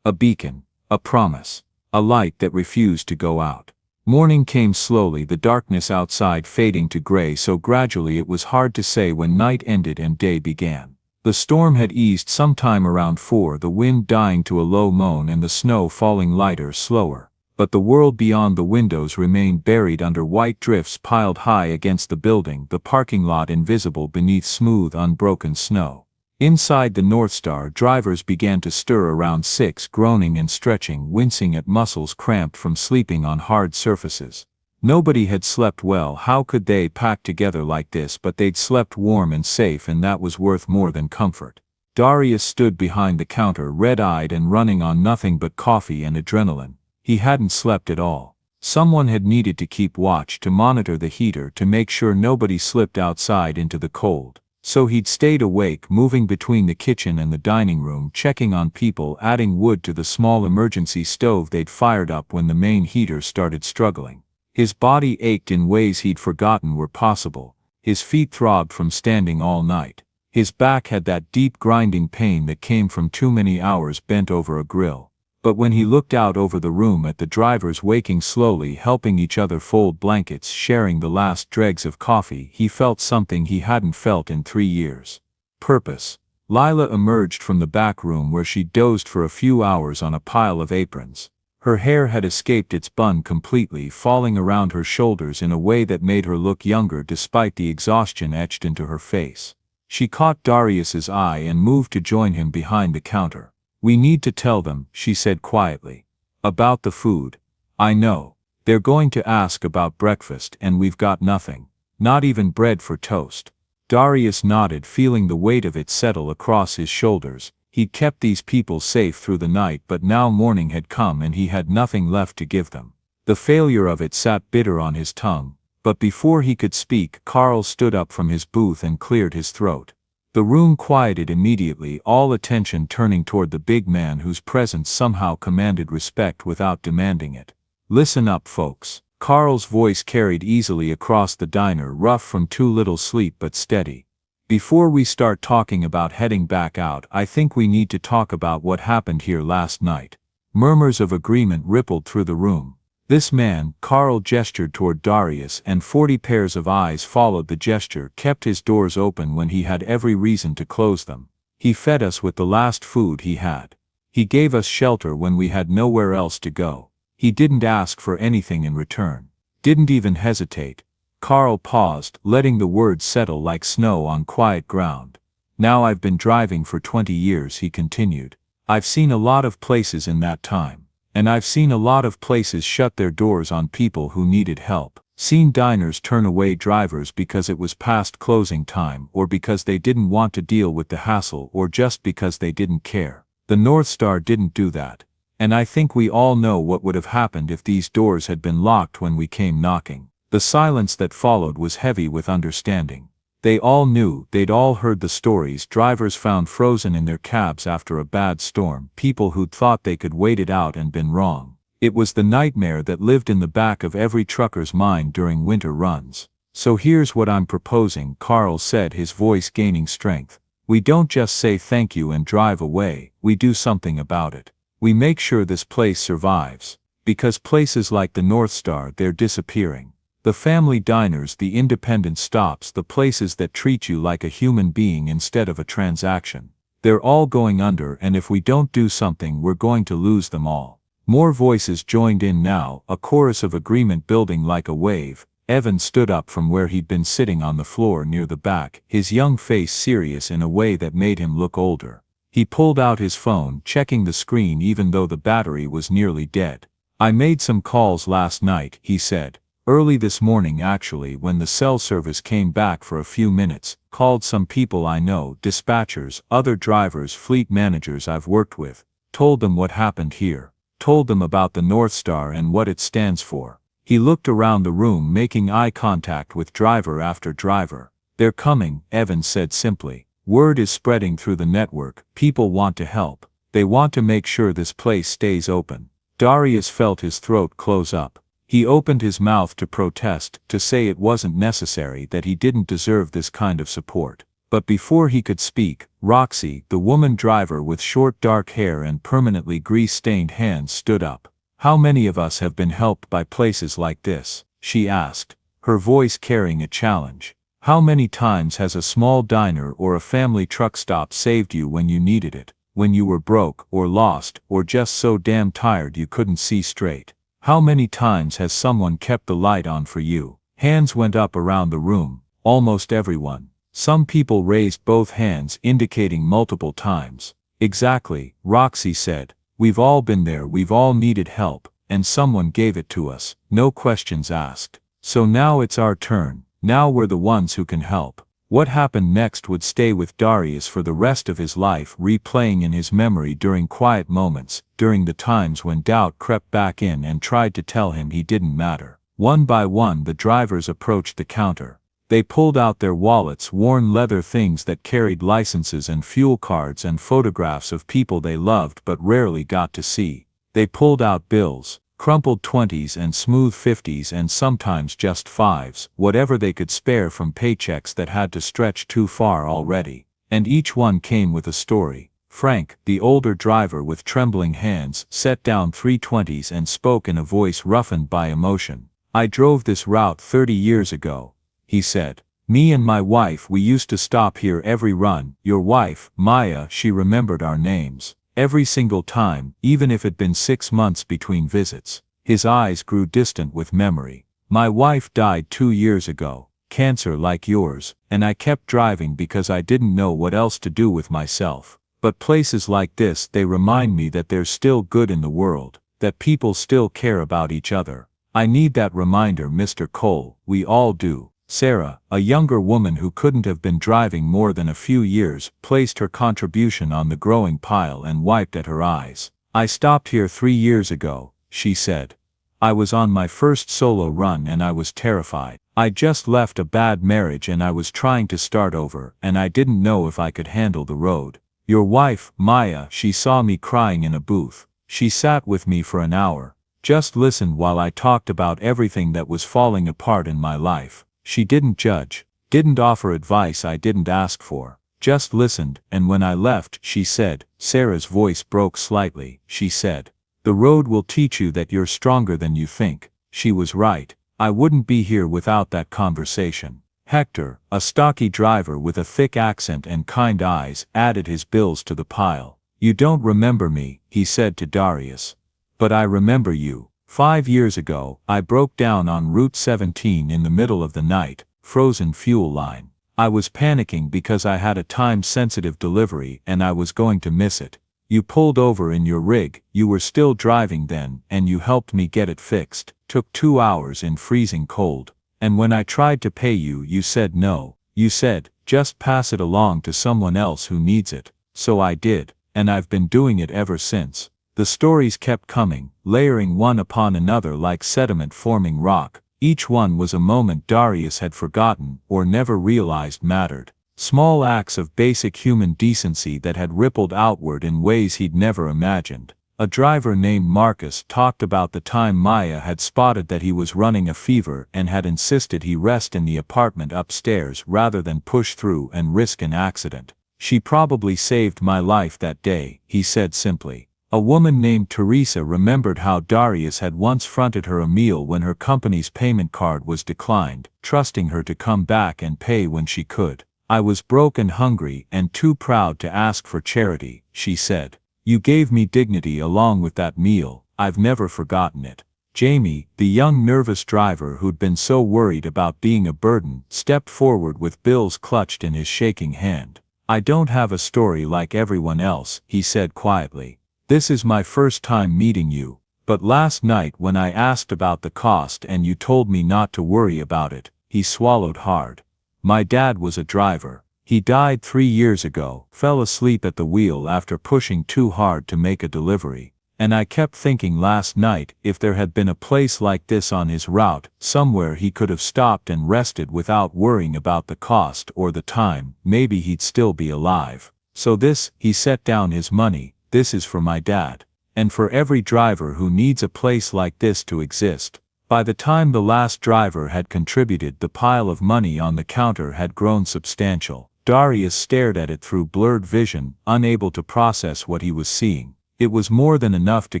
A beacon, a promise, a light that refused to go out. Morning came slowly, the darkness outside fading to gray so gradually it was hard to say when night ended and day began. The storm had eased sometime around 4, the wind dying to a low moan and the snow falling lighter, slower. But the world beyond the windows remained buried under white drifts piled high against the building, the parking lot invisible beneath smooth, unbroken snow. Inside the North Star, drivers began to stir around 6, groaning and stretching, wincing at muscles cramped from sleeping on hard surfaces. Nobody had slept well. How could they pack together like this? But they'd slept warm and safe, and that was worth more than comfort. Darius stood behind the counter, red-eyed and running on nothing but coffee and adrenaline. He hadn't slept at all. Someone had needed to keep watch, to monitor the heater, to make sure nobody slipped outside into the cold. So he'd stayed awake, moving between the kitchen and the dining room, checking on people, adding wood to the small emergency stove they'd fired up when the main heater started struggling. His body ached in ways he'd forgotten were possible. His feet throbbed from standing all night. His back had that deep grinding pain that came from too many hours bent over a grill. But when he looked out over the room at the drivers waking slowly, helping each other fold blankets, sharing the last dregs of coffee, he felt something he hadn't felt in 3 years. Purpose. Lila emerged from the back room where she dozed for a few hours on a pile of aprons. Her hair had escaped its bun completely, falling around her shoulders in a way that made her look younger despite the exhaustion etched into her face. She caught Darius's eye and moved to join him behind the counter. "We need to tell them," she said quietly. "About the food. I know. They're going to ask about breakfast, and we've got nothing. Not even bread for toast." Darius nodded, feeling the weight of it settle across his shoulders. He'd kept these people safe through the night, but now morning had come and he had nothing left to give them. The failure of it sat bitter on his tongue. But before he could speak, Carl stood up from his booth and cleared his throat. The room quieted immediately, all attention turning toward the big man whose presence somehow commanded respect without demanding it. "Listen up, folks." Carl's voice carried easily across the diner, rough from too little sleep but steady. "Before we start talking about heading back out, I think we need to talk about what happened here last night." Murmurs of agreement rippled through the room. This man, Carl gestured toward Darius, and 40 pairs of eyes followed the gesture, kept his doors open when he had every reason to close them. He fed us with the last food he had. He gave us shelter when we had nowhere else to go. He didn't ask for anything in return. Didn't even hesitate. Carl paused, letting the words settle like snow on quiet ground. "Now I've been driving for 20 years, he continued. "I've seen a lot of places in that time. And I've seen a lot of places shut their doors on people who needed help. Seen diners turn away drivers because it was past closing time, or because they didn't want to deal with the hassle, or just because they didn't care. The North Star didn't do that. And I think we all know what would have happened if these doors had been locked when we came knocking." The silence that followed was heavy with understanding. They all knew, they'd all heard the stories: drivers found frozen in their cabs after a bad storm, people who'd thought they could wait it out and been wrong. It was the nightmare that lived in the back of every trucker's mind during winter runs. "So here's what I'm proposing," Carl said, his voice gaining strength. "We don't just say thank you and drive away, we do something about it. We make sure this place survives. Because places like the North Star, they're disappearing. The family diners, the independent stops, the places that treat you like a human being instead of a transaction. They're all going under, and if we don't do something, we're going to lose them all." More voices joined in now, a chorus of agreement building like a wave. Evan stood up from where he'd been sitting on the floor near the back, his young face serious in a way that made him look older. He pulled out his phone, checking the screen even though the battery was nearly dead. "I made some calls last night," he said. "Early this morning actually, when the cell service came back for a few minutes. Called some people I know, dispatchers, other drivers, fleet managers I've worked with. Told them what happened here. Told them about the North Star and what it stands for." He looked around the room, making eye contact with driver after driver. "They're coming," Evan said simply. "Word is spreading through the network. People want to help. They want to make sure this place stays open." Darius felt his throat close up. He opened his mouth to protest, to say it wasn't necessary, that he didn't deserve this kind of support. But before he could speak, Roxy, the woman driver with short dark hair and permanently grease-stained hands, stood up. "How many of us have been helped by places like this?" she asked, her voice carrying a challenge. How many times has a small diner or a family truck stop saved you when you needed it, when you were broke or lost or just so damn tired you couldn't see straight? How many times has someone kept the light on for you? Hands went up around the room, almost everyone. Some people raised both hands indicating multiple times. Exactly, Roxy said. We've all been there, we've all needed help, and someone gave it to us, no questions asked. So now it's our turn, now we're the ones who can help. What happened next would stay with Darius for the rest of his life, replaying in his memory during quiet moments, during the times when doubt crept back in and tried to tell him he didn't matter. One by one the drivers approached the counter. They pulled out their wallets, worn leather things that carried licenses and fuel cards and photographs of people they loved but rarely got to see. They pulled out bills, crumpled 20s and smooth 50s and sometimes just 5s, whatever they could spare from paychecks that had to stretch too far already. And each one came with a story. Frank, the older driver with trembling hands, set down 3 20s and spoke in a voice roughened by emotion. I drove this route 30 years ago, he said. Me and my wife, we used to stop here every run. Your wife, Maya, she remembered our names. Every single time, even if it'd been 6 months between visits. His eyes grew distant with memory. My wife died 2 years ago, cancer like yours, and I kept driving because I didn't know what else to do with myself. But places like this, they remind me that there's still good in the world, that people still care about each other. I need that reminder, Mr. Cole, we all do. Sarah, a younger woman who couldn't have been driving more than a few years, placed her contribution on the growing pile and wiped at her eyes. I stopped here 3 years ago, she said. I was on my first solo run and I was terrified. I just left a bad marriage and I was trying to start over, and I didn't know if I could handle the road. Your wife, Maya, she saw me crying in a booth. She sat with me for an hour. Just listened while I talked about everything that was falling apart in my life. She didn't judge, didn't offer advice I didn't ask for, just listened, and when I left, she said, Sarah's voice broke slightly, she said, the road will teach you that you're stronger than you think. She was right. I wouldn't be here without that conversation. Hector, a stocky driver with a thick accent and kind eyes, added his bills to the pile. You don't remember me, he said to Darius. But I remember you. 5 years ago, I broke down on Route 17 in the middle of the night, frozen fuel line. I was panicking because I had a time-sensitive delivery and I was going to miss it. You pulled over in your rig, you were still driving then, and you helped me get it fixed. Took 2 hours in freezing cold. And when I tried to pay you, you said no. You said, just pass it along to someone else who needs it. So I did, and I've been doing it ever since. The stories kept coming, layering one upon another like sediment forming rock. Each one was a moment Darius had forgotten or never realized mattered. Small acts of basic human decency that had rippled outward in ways he'd never imagined. A driver named Marcus talked about the time Maya had spotted that he was running a fever and had insisted he rest in the apartment upstairs rather than push through and risk an accident. She probably saved my life that day, he said simply. A woman named Teresa remembered how Darius had once fronted her a meal when her company's payment card was declined, trusting her to come back and pay when she could. I was broke and hungry and too proud to ask for charity, she said. You gave me dignity along with that meal, I've never forgotten it. Jamie, the young nervous driver who'd been so worried about being a burden, stepped forward with bills clutched in his shaking hand. I don't have a story like everyone else, he said quietly. This is my first time meeting you, but last night when I asked about the cost and you told me not to worry about it, he swallowed hard. My dad was a driver. He died 3 years ago, fell asleep at the wheel after pushing too hard to make a delivery. And I kept thinking last night, if there had been a place like this on his route, somewhere he could have stopped and rested without worrying about the cost or the time, maybe he'd still be alive. So this, he set down his money, this is for my dad. And for every driver who needs a place like this to exist. By the time the last driver had contributed, the pile of money on the counter had grown substantial. Darius stared at it through blurred vision, unable to process what he was seeing. It was more than enough to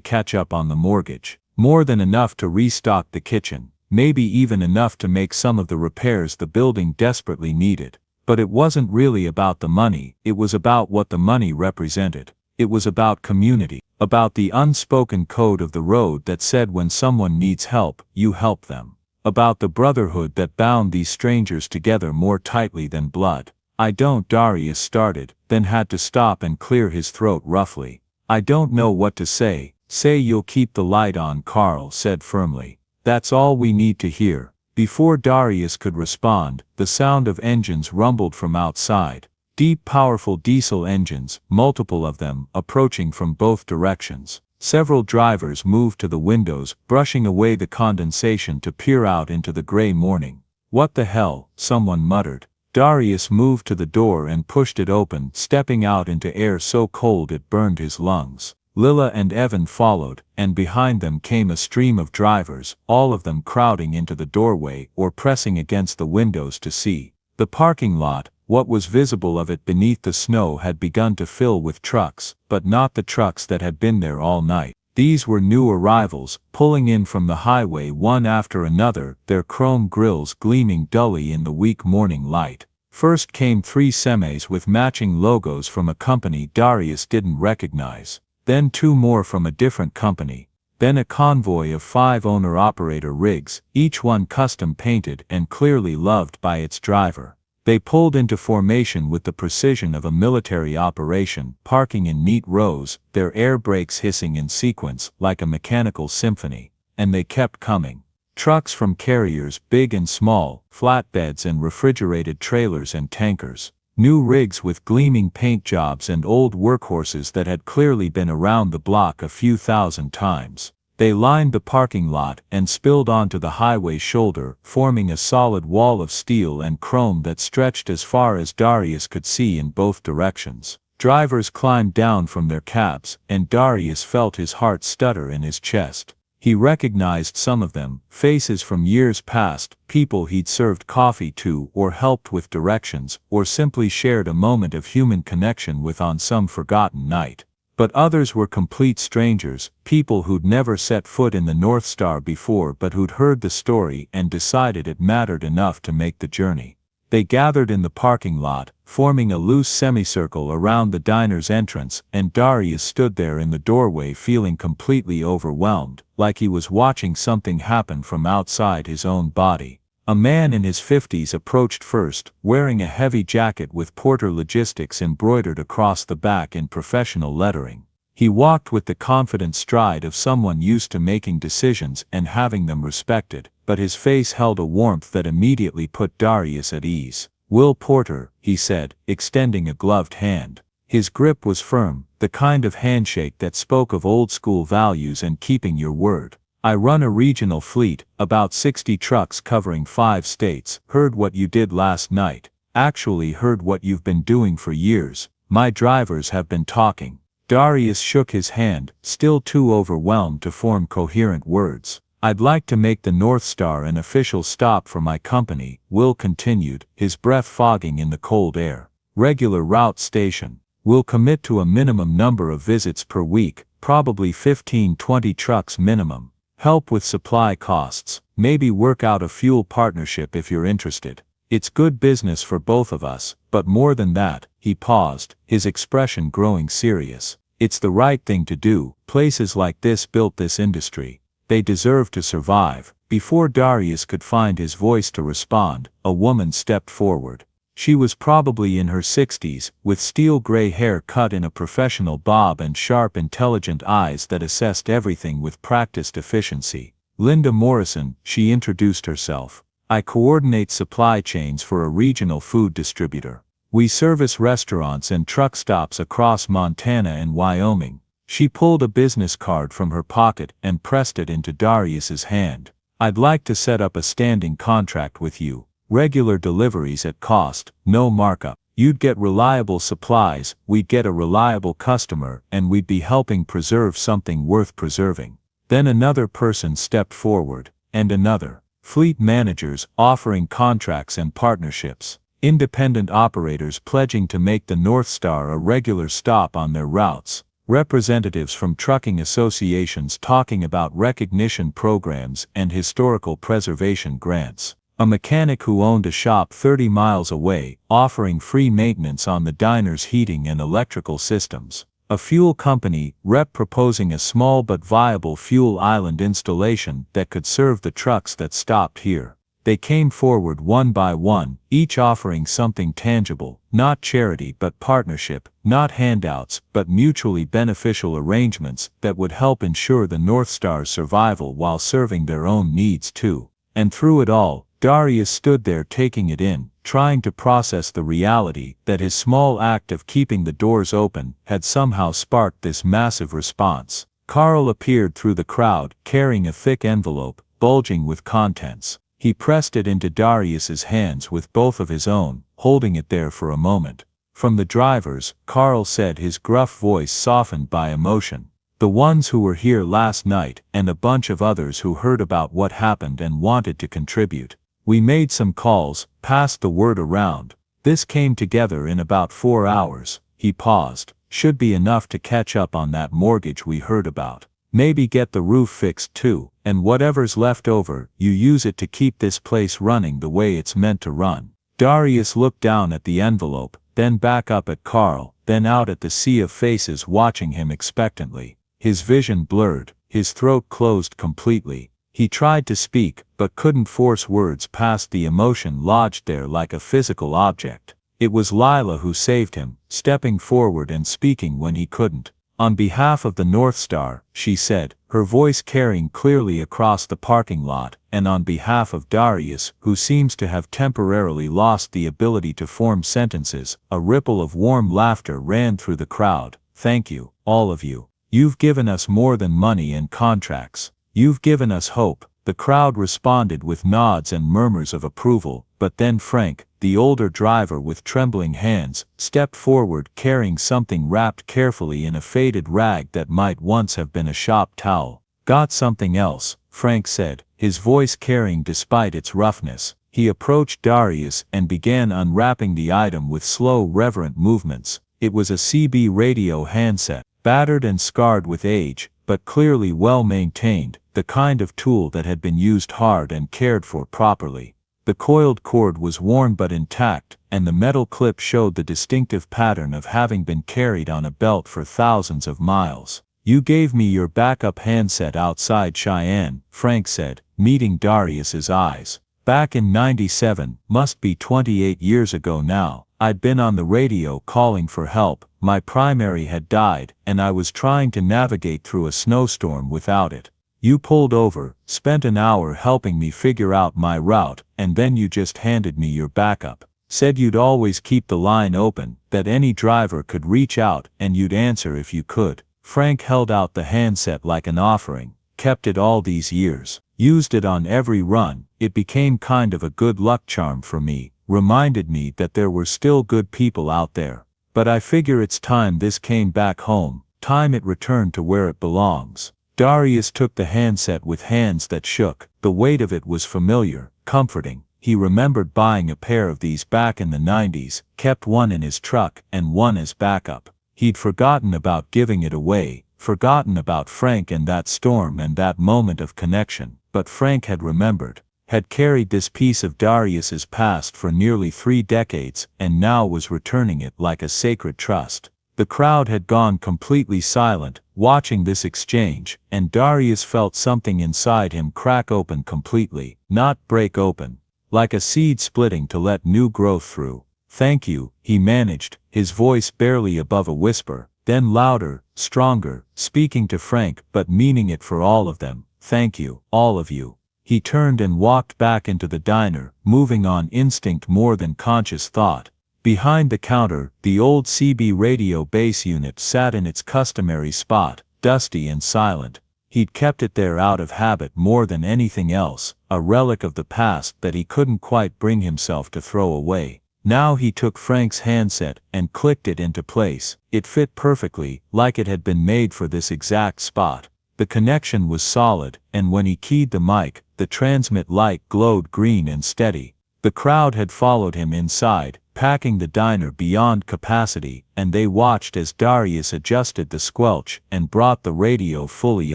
catch up on the mortgage, more than enough to restock the kitchen, maybe even enough to make some of the repairs the building desperately needed. But it wasn't really about the money, it was about what the money represented. It was about community, about the unspoken code of the road that said when someone needs help, you help them. About the brotherhood that bound these strangers together more tightly than blood. I don't, Darius started, then had to stop and clear his throat roughly. I don't know what to say. Say you'll keep the light on, Carl said firmly. That's all we need to hear. Before Darius could respond, the sound of engines rumbled from outside. Deep, powerful diesel engines, multiple of them, approaching from both directions. Several drivers moved to the windows, brushing away the condensation to peer out into the gray morning. What the hell, someone muttered. Darius moved to the door and pushed it open, stepping out into air so cold it burned his lungs. Lila and Evan followed, and behind them came a stream of drivers, all of them crowding into the doorway or pressing against the windows to see. The parking lot, what was visible of it beneath the snow, had begun to fill with trucks, but not the trucks that had been there all night. These were new arrivals, pulling in from the highway one after another, their chrome grills gleaming dully in the weak morning light. First came 3 semis with matching logos from a company Darius didn't recognize. Then 2 more from a different company. Then a convoy of 5 owner-operator rigs, each one custom-painted and clearly loved by its driver. They pulled into formation with the precision of a military operation, parking in neat rows, their air brakes hissing in sequence like a mechanical symphony. And they kept coming. Trucks from carriers, big and small, flatbeds and refrigerated trailers and tankers. New rigs with gleaming paint jobs and old workhorses that had clearly been around the block a few thousand times. They lined the parking lot and spilled onto the highway shoulder, forming a solid wall of steel and chrome that stretched as far as Darius could see in both directions. Drivers climbed down from their cabs, and Darius felt his heart stutter in his chest. He recognized some of them, faces from years past, people he'd served coffee to or helped with directions, or simply shared a moment of human connection with on some forgotten night. But others were complete strangers, people who'd never set foot in the North Star before but who'd heard the story and decided it mattered enough to make the journey. They gathered in the parking lot, forming a loose semicircle around the diner's entrance, and Darius stood there in the doorway feeling completely overwhelmed, like he was watching something happen from outside his own body. A man in his 50s approached first, wearing a heavy jacket with Porter Logistics embroidered across the back in professional lettering. He walked with the confident stride of someone used to making decisions and having them respected, but his face held a warmth that immediately put Darius at ease. "Will Porter," he said, extending a gloved hand. His grip was firm, the kind of handshake that spoke of old-school values and keeping your word. "I run a regional fleet, about 60 trucks covering 5 states. Heard what you did last night. Actually heard what you've been doing for years. My drivers have been talking." Darius shook his hand, still too overwhelmed to form coherent words. "I'd like to make the North Star an official stop for my company," Will continued, his breath fogging in the cold air. "Regular route station. We'll commit to a minimum number of visits per week, probably 15-20 trucks minimum. Help with supply costs, maybe work out a fuel partnership if you're interested. It's good business for both of us, but more than that," he paused, his expression growing serious. "It's the right thing to do. Places like this built this industry. They deserve to survive." Before Darius could find his voice to respond, a woman stepped forward. She was probably in her 60s, with steel gray hair cut in a professional bob and sharp intelligent eyes that assessed everything with practiced efficiency. "Linda Morrison," she introduced herself. "I coordinate supply chains for a regional food distributor. We service restaurants and truck stops across Montana and Wyoming." She pulled a business card from her pocket and pressed it into Darius's hand. "I'd like to set up a standing contract with you. Regular deliveries at cost, no markup. You'd get reliable supplies, we'd get a reliable customer, and we'd be helping preserve something worth preserving." Then another person stepped forward, and another. Fleet managers offering contracts and partnerships. Independent operators pledging to make the North Star a regular stop on their routes. representatives from trucking associations talking about recognition programs and historical preservation grants. A mechanic who owned a shop 30 miles away, offering free maintenance on the diner's heating and electrical systems. A fuel company rep proposing a small but viable fuel island installation that could serve the trucks that stopped here. They came forward one by one, each offering something tangible, not charity but partnership, not handouts but mutually beneficial arrangements that would help ensure the North Star's survival while serving their own needs too. And through it all, Darius stood there taking it in, trying to process the reality that his small act of keeping the doors open had somehow sparked this massive response. Carl appeared through the crowd, carrying a thick envelope, bulging with contents. He pressed it into Darius's hands with both of his own, holding it there for a moment. From the drivers, Carl said, his gruff voice softened by emotion. The ones who were here last night, and a bunch of others who heard about what happened and wanted to contribute. We made some calls, passed the word around. This came together in about 4 hours. He paused. Should be enough to catch up on that mortgage we heard about. Maybe get the roof fixed too, and whatever's left over, you use it to keep this place running the way it's meant to run. Darius looked down at the envelope, then back up at Carl, then out at the sea of faces watching him expectantly. His vision blurred, his throat closed completely. He tried to speak, but couldn't force words past the emotion lodged there like a physical object. It was Lila who saved him, stepping forward and speaking when he couldn't. On behalf of the North Star, she said, her voice carrying clearly across the parking lot, and on behalf of Darius, who seems to have temporarily lost the ability to form sentences, a ripple of warm laughter ran through the crowd. Thank you, all of you. You've given us more than money and contracts. You've given us hope. The crowd responded with nods and murmurs of approval, but then Frank, the older driver with trembling hands, stepped forward carrying something wrapped carefully in a faded rag that might once have been a shop towel. Got something else, Frank said, his voice carrying despite its roughness. He approached Darius and began unwrapping the item with slow, reverent movements. It was a CB radio handset, battered and scarred with age, but clearly well maintained, the kind of tool that had been used hard and cared for properly. The coiled cord was worn but intact, and the metal clip showed the distinctive pattern of having been carried on a belt for thousands of miles. You gave me your backup handset outside Cheyenne, Frank said, meeting Darius's eyes. Back in '97, must be 28 years ago now, I'd been on the radio calling for help. My primary had died, and I was trying to navigate through a snowstorm without it. You pulled over, spent an hour helping me figure out my route, and then you just handed me your backup. Said you'd always keep the line open, that any driver could reach out and you'd answer if you could. Frank held out the handset like an offering. Kept it all these years. Used it on every run. It became kind of a good luck charm for me. Reminded me that there were still good people out there. But I figure it's time this came back home. Time it returned to where it belongs. Darius took the handset with hands that shook. The weight of it was familiar, comforting. He remembered buying a pair of these back in the '90s, kept one in his truck and one as backup. He'd forgotten about giving it away, forgotten about Frank and that storm and that moment of connection. But Frank had remembered, had carried this piece of Darius's past for nearly 3 decades, and now was returning it like a sacred trust. The crowd had gone completely silent, watching this exchange, and Darius felt something inside him crack open completely, not break open. Like a seed splitting to let new growth through. Thank you, he managed, his voice barely above a whisper, then louder, stronger, speaking to Frank but meaning it for all of them. Thank you, all of you. He turned and walked back into the diner, moving on instinct more than conscious thought. Behind the counter, the old CB radio base unit sat in its customary spot, dusty and silent. He'd kept it there out of habit more than anything else, a relic of the past that he couldn't quite bring himself to throw away. Now he took Frank's handset and clicked it into place. It fit perfectly, like it had been made for this exact spot. The connection was solid, and when he keyed the mic, the transmit light glowed green and steady. The crowd had followed him inside, packing the diner beyond capacity, and they watched as Darius adjusted the squelch and brought the radio fully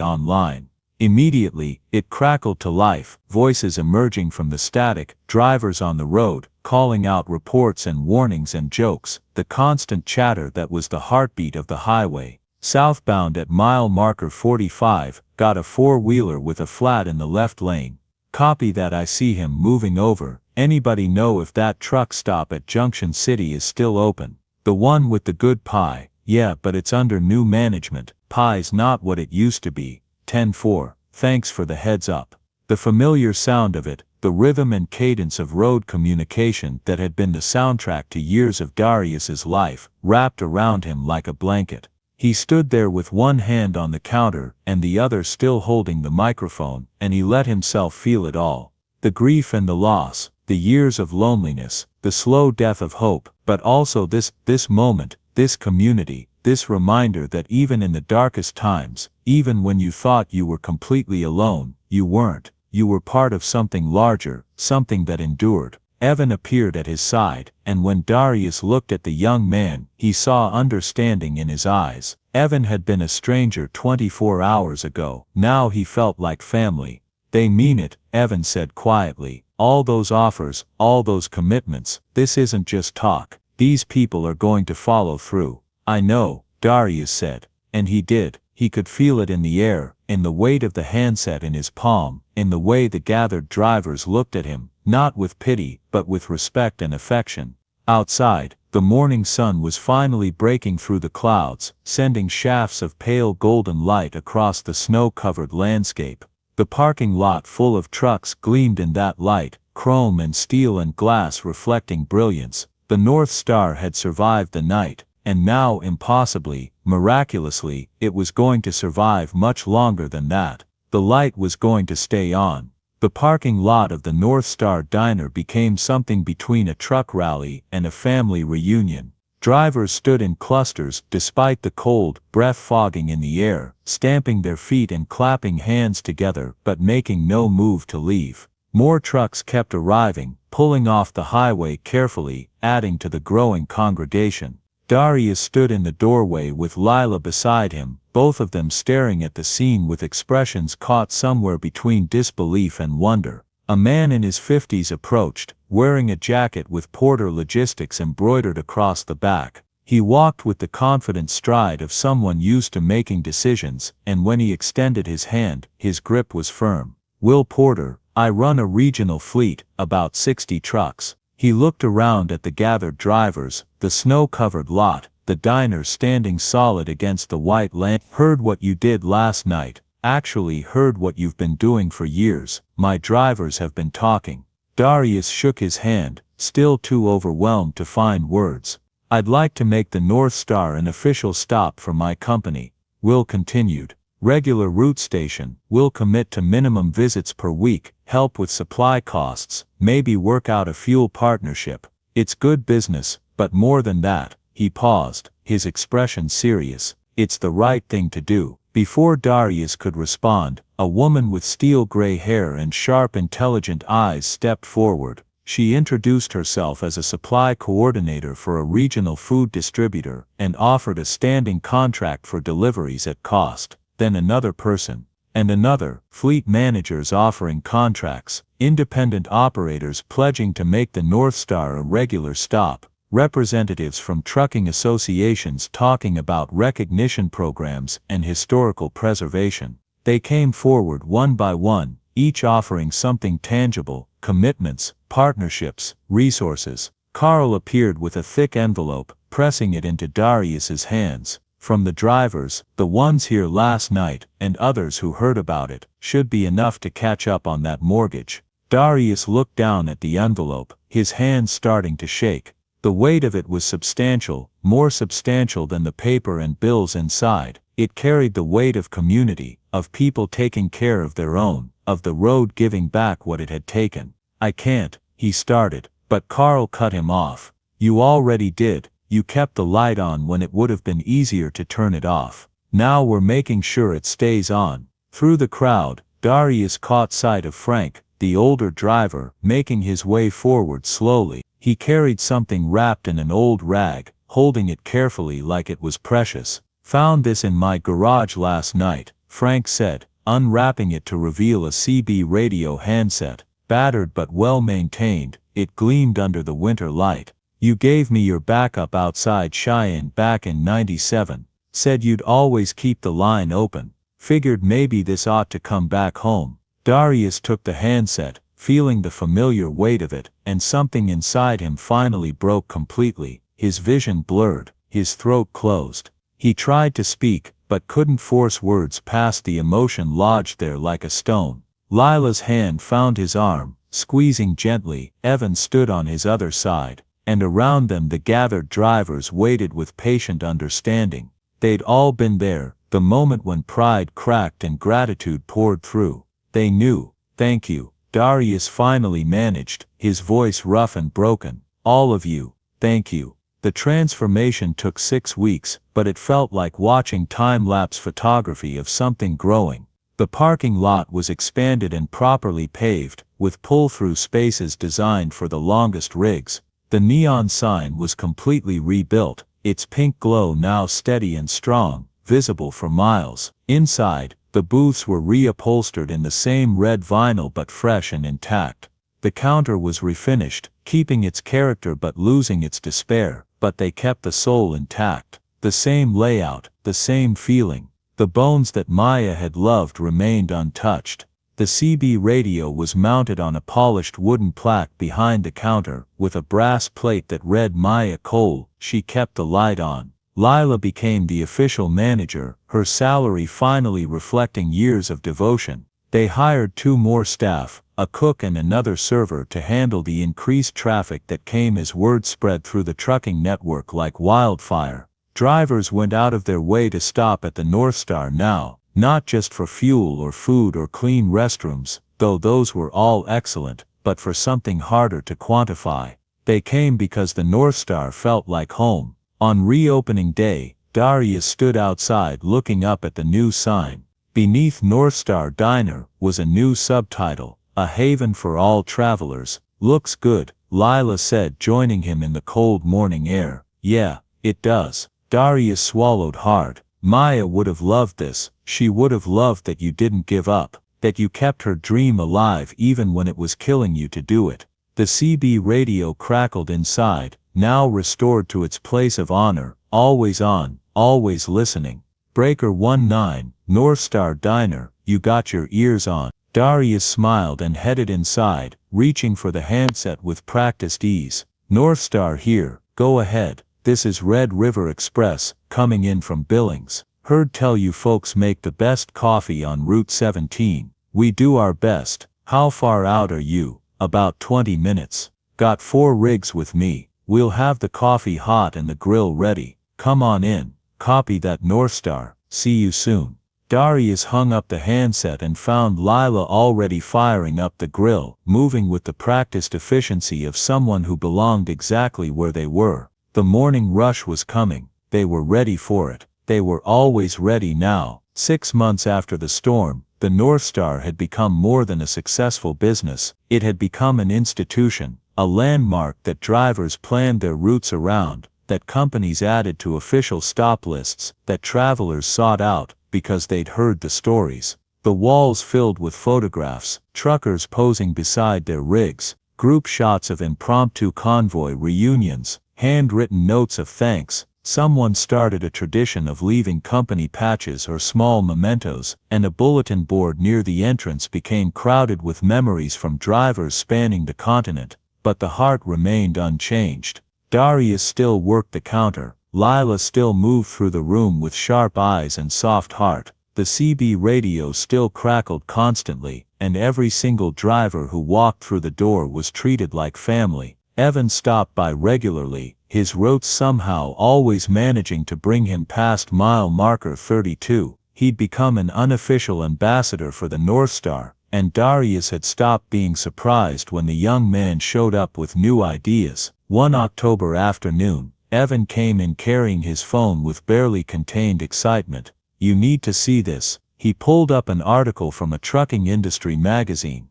online. Immediately, it crackled to life, voices emerging from the static, drivers on the road, calling out reports and warnings and jokes, the constant chatter that was the heartbeat of the highway. Southbound at mile marker 45, got a four-wheeler with a flat in the left lane. Copy that. I see him moving over. Anybody know if that truck stop at Junction City is still open? The one with the good pie. Yeah, but it's under new management. Pie's not what it used to be. 10-4. Thanks for the heads up. The familiar sound of it, the rhythm and cadence of road communication that had been the soundtrack to years of Darius's life, wrapped around him like a blanket. He stood there with one hand on the counter and the other still holding the microphone, and he let himself feel it all. The grief and the loss, the years of loneliness, the slow death of hope, but also this moment, this community, this reminder that even in the darkest times, even when you thought you were completely alone, you weren't. You were part of something larger, something that endured. Evan appeared at his side, and when Darius looked at the young man, he saw understanding in his eyes. Evan had been a stranger 24 hours ago. Now he felt like family. They mean it, Evan said quietly. All those offers, all those commitments, this isn't just talk. These people are going to follow through. I know, Darius said. And he did. He could feel it in the air, in the weight of the handset in his palm, in the way the gathered drivers looked at him, not with pity, but with respect and affection. Outside, the morning sun was finally breaking through the clouds, sending shafts of pale golden light across the snow-covered landscape. The parking lot full of trucks gleamed in that light, chrome and steel and glass reflecting brilliance. The North Star had survived the night, and now impossibly, miraculously, it was going to survive much longer than that. The light was going to stay on. The parking lot of the North Star Diner became something between a truck rally and a family reunion. Drivers stood in clusters despite the cold, breath fogging in the air, stamping their feet and clapping hands together but making no move to leave. More trucks kept arriving, pulling off the highway carefully, adding to the growing congregation. Darius stood in the doorway with Lila beside him, both of them staring at the scene with expressions caught somewhere between disbelief and wonder. A man in his 50s approached, wearing a jacket with Porter Logistics embroidered across the back. He walked with the confident stride of someone used to making decisions, and when he extended his hand, his grip was firm. Will Porter, I run a regional fleet, about 60 trucks. He looked around at the gathered drivers, the snow-covered lot, the diner standing solid against the white land. Heard what you did last night. Actually heard what you've been doing for years. My drivers have been talking. Darius shook his hand, still too overwhelmed to find words. I'd like to make the North Star an official stop for my company. Will continued. Regular route station, will commit to minimum visits per week, help with supply costs, maybe work out a fuel partnership. It's good business, but more than that. He paused, his expression serious. It's the right thing to do. Before Darius could respond, a woman with steel gray hair and sharp intelligent eyes stepped forward. She introduced herself as a supply coordinator for a regional food distributor and offered a standing contract for deliveries at cost. Then another person, and another, fleet managers offering contracts, independent operators pledging to make the North Star a regular stop, representatives from trucking associations talking about recognition programs and historical preservation. They came forward one by one, each offering something tangible, commitments, partnerships, resources. Carl appeared with a thick envelope, pressing it into Darius's hands. From the drivers, the ones here last night, and others who heard about it, should be enough to catch up on that mortgage. Darius looked down at the envelope, his hands starting to shake. The weight of it was substantial, more substantial than the paper and bills inside. It carried the weight of community, of people taking care of their own, of the road giving back what it had taken. I can't, he started, but Carl cut him off. You already did. You kept the light on when it would have been easier to turn it off. Now we're making sure it stays on. Through the crowd, Darius caught sight of Frank, the older driver, making his way forward slowly. He carried something wrapped in an old rag, holding it carefully like it was precious. "Found this in my garage last night," Frank said, unwrapping it to reveal a CB radio handset. Battered but well maintained, it gleamed under the winter light. "You gave me your backup outside Cheyenne back in '97. Said you'd always keep the line open. Figured maybe this ought to come back home." Darius took the handset, feeling the familiar weight of it, and something inside him finally broke completely. His vision blurred, his throat closed. He tried to speak, but couldn't force words past the emotion lodged there like a stone. Lila's hand found his arm, squeezing gently. Evan stood on his other side, and around them the gathered drivers waited with patient understanding. They'd all been there, the moment when pride cracked and gratitude poured through. They knew. "Thank you," Darius finally managed, his voice rough and broken. "All of you, thank you." The transformation took 6 weeks, but it felt like watching time-lapse photography of something growing. The parking lot was expanded and properly paved, with pull-through spaces designed for the longest rigs. The neon sign was completely rebuilt, its pink glow now steady and strong, visible for miles. Inside, the booths were reupholstered in the same red vinyl but fresh and intact. The counter was refinished, keeping its character but losing its despair, but they kept the soul intact. The same layout, the same feeling. The bones that Maya had loved remained untouched. The CB radio was mounted on a polished wooden plaque behind the counter, with a brass plate that read Maya Cole. She kept the light on. Lila became the official manager, her salary finally reflecting years of devotion. They hired 2 more staff, a cook and another server, to handle the increased traffic that came as word spread through the trucking network like wildfire. Drivers went out of their way to stop at the North Star now, not just for fuel or food or clean restrooms, though those were all excellent, but for something harder to quantify. They came because the North Star felt like home. On reopening day, Darius stood outside looking up at the new sign. Beneath North Star Diner was a new subtitle, "A haven for all travelers." "Looks good," Lila said, joining him in the cold morning air. "Yeah, it does." Darius swallowed hard. Maya would have loved this. She would have loved that you didn't give up, that you kept her dream alive even when it was killing you to do it. The CB radio crackled inside, now restored to its place of honor, always on, always listening. "Breaker 19, North Star Diner, you got your ears on." Darius smiled and headed inside, reaching for the handset with practiced ease. "North Star here, go ahead. This is Red River Express, coming in from Billings. Heard tell you folks make the best coffee on Route 17. We do our best. How far out are you?" "About 20 minutes. Got 4 rigs with me. We'll have the coffee hot and the grill ready. Come on in." "Copy that, North Star. See you soon." Darius hung up the handset and found Lila already firing up the grill, moving with the practiced efficiency of someone who belonged exactly where they were. The morning rush was coming. They were ready for it. They were always ready now. 6 months after the storm, the North Star had become more than a successful business. It had become an institution, a landmark that drivers planned their routes around, that companies added to official stop lists, that travelers sought out because they'd heard the stories. The walls filled with photographs, truckers posing beside their rigs, group shots of impromptu convoy reunions, handwritten notes of thanks. Someone started a tradition of leaving company patches or small mementos, and a bulletin board near the entrance became crowded with memories from drivers spanning the continent. But the heart remained unchanged. Darius still worked the counter. Lila still moved through the room with sharp eyes and soft heart. The CB radio still crackled constantly, and every single driver who walked through the door was treated like family. Evan stopped by regularly, his routes somehow always managing to bring him past mile marker 32. He'd become an unofficial ambassador for the North Star, and Darius had stopped being surprised when the young man showed up with new ideas. One October afternoon, Evan came in carrying his phone with barely contained excitement. "You need to see this." He pulled up an article from a trucking industry magazine.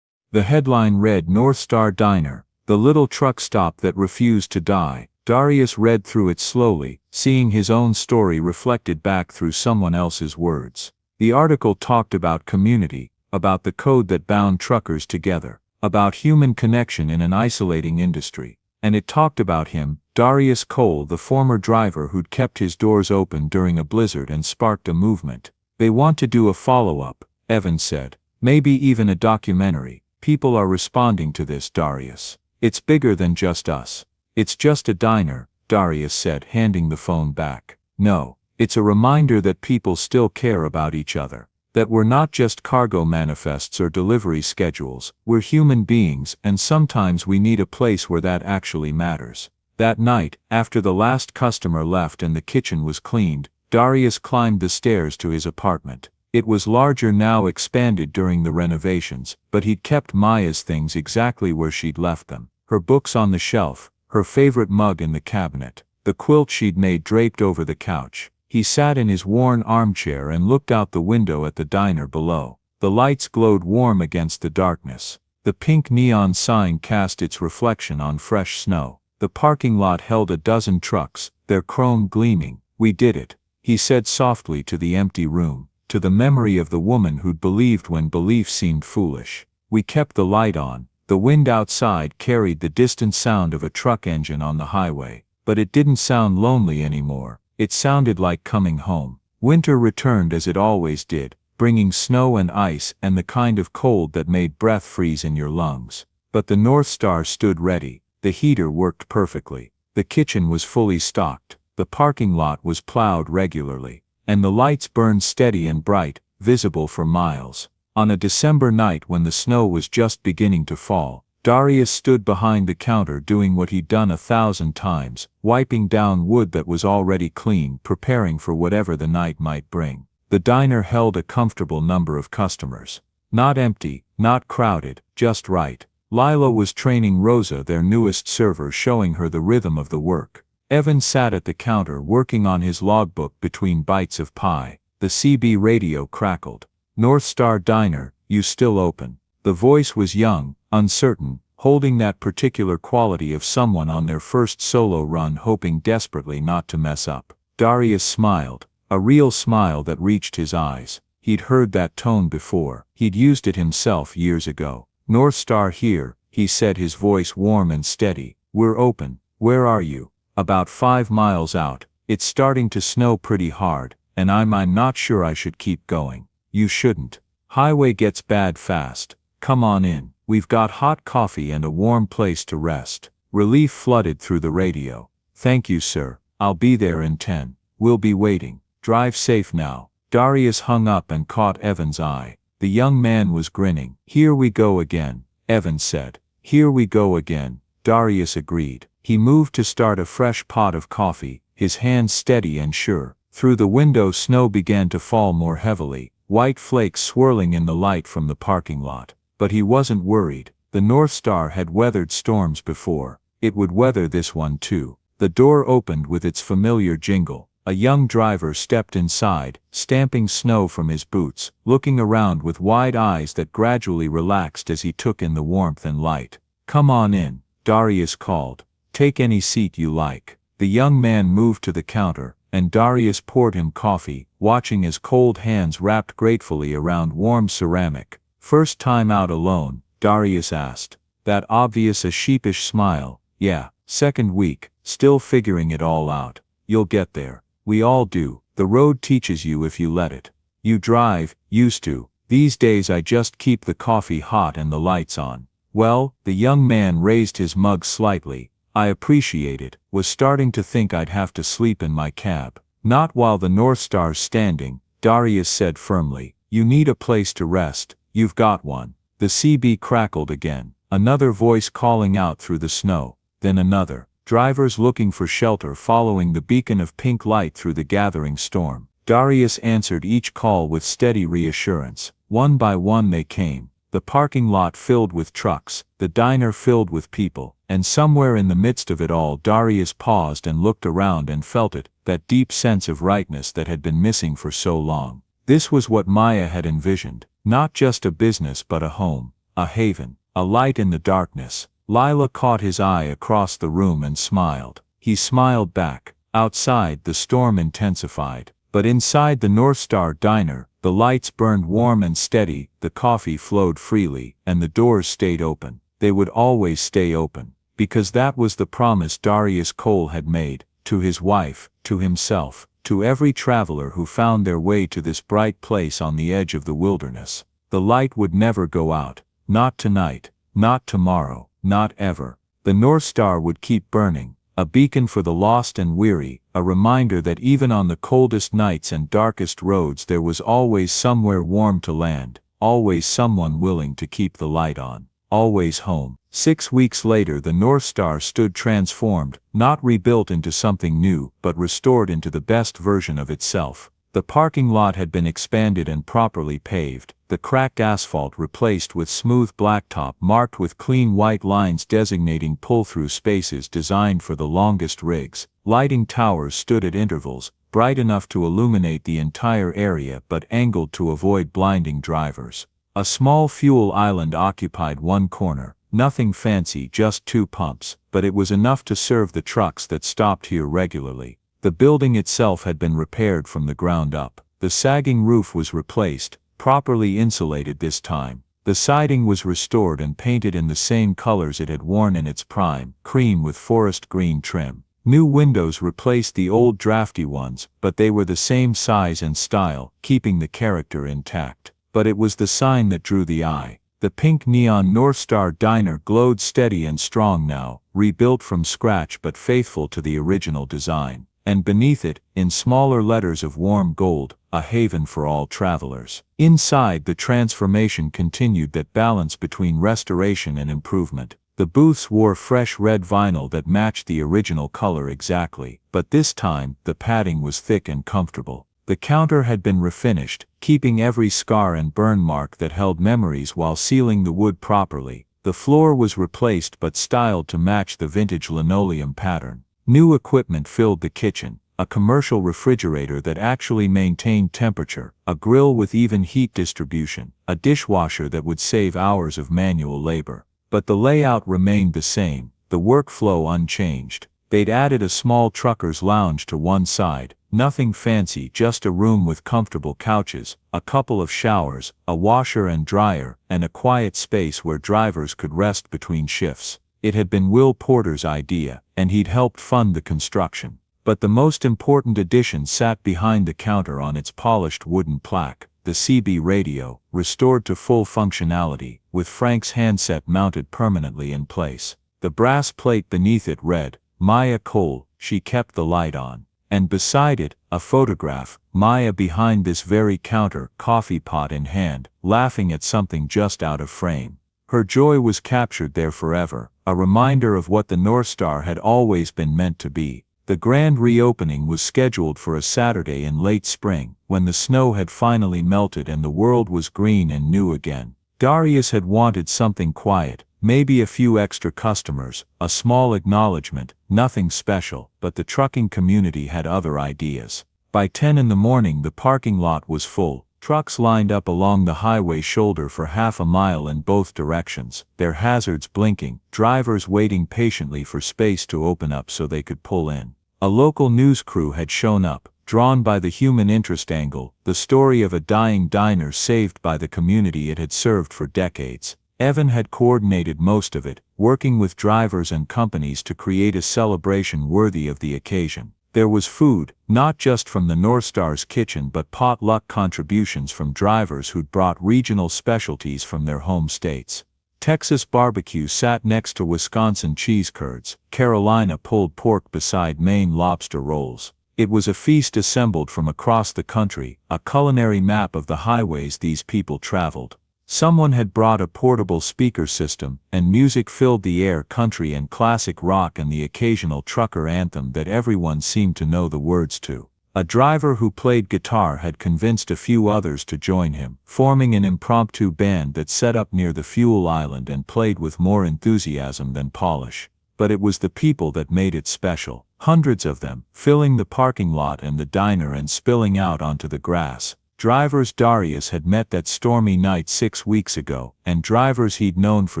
The headline read, "North Star Diner, The little truck stop that refused to die. Darius read through it slowly, seeing his own story reflected back through someone else's words. The article talked about community, about the code that bound truckers together, about human connection in an isolating industry. And it talked about him, Darius Cole, the former driver who'd kept his doors open during a blizzard and sparked a movement. They want to do a follow-up, Evans said. Maybe even a documentary. People are responding to this, Darius. It's bigger than just us. It's just a diner, Darius said, handing the phone back. No, it's a reminder that people still care about each other. That we're not just cargo manifests or delivery schedules, we're human beings, and sometimes we need a place where that actually matters. That night, after the last customer left and the kitchen was cleaned, Darius climbed the stairs to his apartment. It was larger now, expanded during the renovations, but he'd kept Maya's things exactly where she'd left them. Her books on the shelf, her favorite mug in the cabinet, the quilt she'd made draped over the couch. He sat in his worn armchair and looked out the window at the diner below. The lights glowed warm against the darkness. The pink neon sign cast its reflection on fresh snow. The parking lot held a dozen trucks, their chrome gleaming. We did it, he said softly to the empty room, to the memory of the woman who'd believed when belief seemed foolish. We kept the light on. The wind outside carried the distant sound of a truck engine on the highway, but it didn't sound lonely anymore. It sounded like coming home. Winter returned as it always did, bringing snow and ice and the kind of cold that made breath freeze in your lungs. But the North Star stood ready. The heater worked perfectly. The kitchen was fully stocked. The parking lot was plowed regularly. And the lights burned steady and bright, visible for miles. On a December night when the snow was just beginning to fall, Darius stood behind the counter doing what he'd done 1,000 times, wiping down wood that was already clean, preparing for whatever the night might bring. The diner held a comfortable number of customers. Not empty, not crowded, just right. Lila was training Rosa, their newest server, showing her the rhythm of the work. Evan sat at the counter working on his logbook between bites of pie. The CB radio crackled. North Star Diner, you still open? The voice was young, uncertain, holding that particular quality of someone on their first solo run hoping desperately not to mess up. Darius smiled, a real smile that reached his eyes. He'd heard that tone before. He'd used it himself years ago. North Star here, he said, his voice warm and steady. We're open. Where are you? About 5 miles out. It's starting to snow pretty hard, and I'm not sure I should keep going. You shouldn't. Highway gets bad fast. Come on in. We've got hot coffee and a warm place to rest. Relief flooded through the radio. Thank you, sir. I'll be there in 10. We'll be waiting. Drive safe now. Darius hung up and caught Evan's eye. The young man was grinning. Here we go again, Evan said. Here we go again, Darius agreed. He moved to start a fresh pot of coffee, his hands steady and sure. Through the window snow began to fall more heavily, white flakes swirling in the light from the parking lot. But he wasn't worried. The North Star had weathered storms before. It would weather this one too. The door opened with its familiar jingle. A young driver stepped inside, stamping snow from his boots, looking around with wide eyes that gradually relaxed as he took in the warmth and light. Come on in, Darius called. Take any seat you like. The young man moved to the counter, and Darius poured him coffee, watching as cold hands wrapped gratefully around warm ceramic. First time out alone, Darius asked. That obvious a sheepish smile. Yeah, second week, still figuring it all out. You'll get there. We all do. The road teaches you if you let it. You drive, used to. These days I just keep the coffee hot and the lights on. Well, the young man raised his mug slightly. I appreciate it. Was starting to think I'd have to sleep in my cab. Not while the North Star's standing, Darius said firmly. You need a place to rest. You've got one. The CB crackled again. Another voice calling out through the snow. Then another. Drivers looking for shelter following the beacon of pink light through the gathering storm. Darius answered each call with steady reassurance. One by one they came. The parking lot filled with trucks, the diner filled with people, and somewhere in the midst of it all Darius paused and looked around and felt it, that deep sense of rightness that had been missing for so long. This was what Maya had envisioned. Not just a business but a home, a haven, a light in the darkness. Lila caught his eye across the room and smiled. He smiled back. Outside, the storm intensified. But inside the North Star Diner, the lights burned warm and steady, the coffee flowed freely, and the doors stayed open. They would always stay open. Because that was the promise Darius Cole had made, to his wife, to himself, to every traveler who found their way to this bright place on the edge of the wilderness. The light would never go out. Not tonight. Not tomorrow. Not ever. The North Star would keep burning, a beacon for the lost and weary, a reminder that even on the coldest nights and darkest roads there was always somewhere warm to land, always someone willing to keep the light on, always home. 6 weeks later the North Star stood transformed, not rebuilt into something new, but restored into the best version of itself. The parking lot had been expanded and properly paved, the cracked asphalt replaced with smooth blacktop marked with clean white lines designating pull-through spaces designed for the longest rigs. Lighting towers stood at intervals, bright enough to illuminate the entire area but angled to avoid blinding drivers. A small fuel island occupied one corner. Nothing fancy, just 2 pumps, but it was enough to serve the trucks that stopped here regularly. The building itself had been repaired from the ground up. The sagging roof was replaced, properly insulated this time. The siding was restored and painted in the same colors it had worn in its prime, cream with forest green trim. New windows replaced the old drafty ones, but they were the same size and style, keeping the character intact. But it was the sign that drew the eye. The pink neon North Star Diner glowed steady and strong now, rebuilt from scratch but faithful to the original design. And beneath it, in smaller letters of warm gold, a haven for all travelers. Inside, the transformation continued, that balance between restoration and improvement. The booths wore fresh red vinyl that matched the original color exactly, but this time, the padding was thick and comfortable. The counter had been refinished, keeping every scar and burn mark that held memories while sealing the wood properly. The floor was replaced but styled to match the vintage linoleum pattern. New equipment filled the kitchen, a commercial refrigerator that actually maintained temperature, a grill with even heat distribution, a dishwasher that would save hours of manual labor. But the layout remained the same, the workflow unchanged. They'd added a small trucker's lounge to one side, nothing fancy, just a room with comfortable couches, a couple of showers, a washer and dryer, and a quiet space where drivers could rest between shifts. It had been Will Porter's idea, and he'd helped fund the construction. But the most important addition sat behind the counter on its polished wooden plaque, the CB radio, restored to full functionality, with Frank's handset mounted permanently in place. The brass plate beneath it read, "Maya Cole, she kept the light on." And beside it, a photograph, Maya behind this very counter, coffee pot in hand, laughing at something just out of frame. Her joy was captured there forever, a reminder of what the North Star had always been meant to be. The grand reopening was scheduled for a Saturday in late spring, when the snow had finally melted and the world was green and new again. Darius had wanted something quiet, maybe a few extra customers, a small acknowledgement, nothing special, but the trucking community had other ideas. By 10 in the morning the parking lot was full. Trucks lined up along the highway shoulder for half a mile in both directions, their hazards blinking, drivers waiting patiently for space to open up so they could pull in. A local news crew had shown up, drawn by the human interest angle, the story of a dying diner saved by the community it had served for decades. Evan had coordinated most of it, working with drivers and companies to create a celebration worthy of the occasion. There was food, not just from the North Star's kitchen but potluck contributions from drivers who'd brought regional specialties from their home states. Texas barbecue sat next to Wisconsin cheese curds, Carolina pulled pork beside Maine lobster rolls. It was a feast assembled from across the country, a culinary map of the highways these people traveled. Someone had brought a portable speaker system, and music filled the air, country and classic rock and the occasional trucker anthem that everyone seemed to know the words to. A driver who played guitar had convinced a few others to join him, forming an impromptu band that set up near the fuel island and played with more enthusiasm than polish. But it was the people that made it special. Hundreds of them, filling the parking lot and the diner and spilling out onto the grass. Drivers Darius had met that stormy night 6 weeks ago, and drivers he'd known for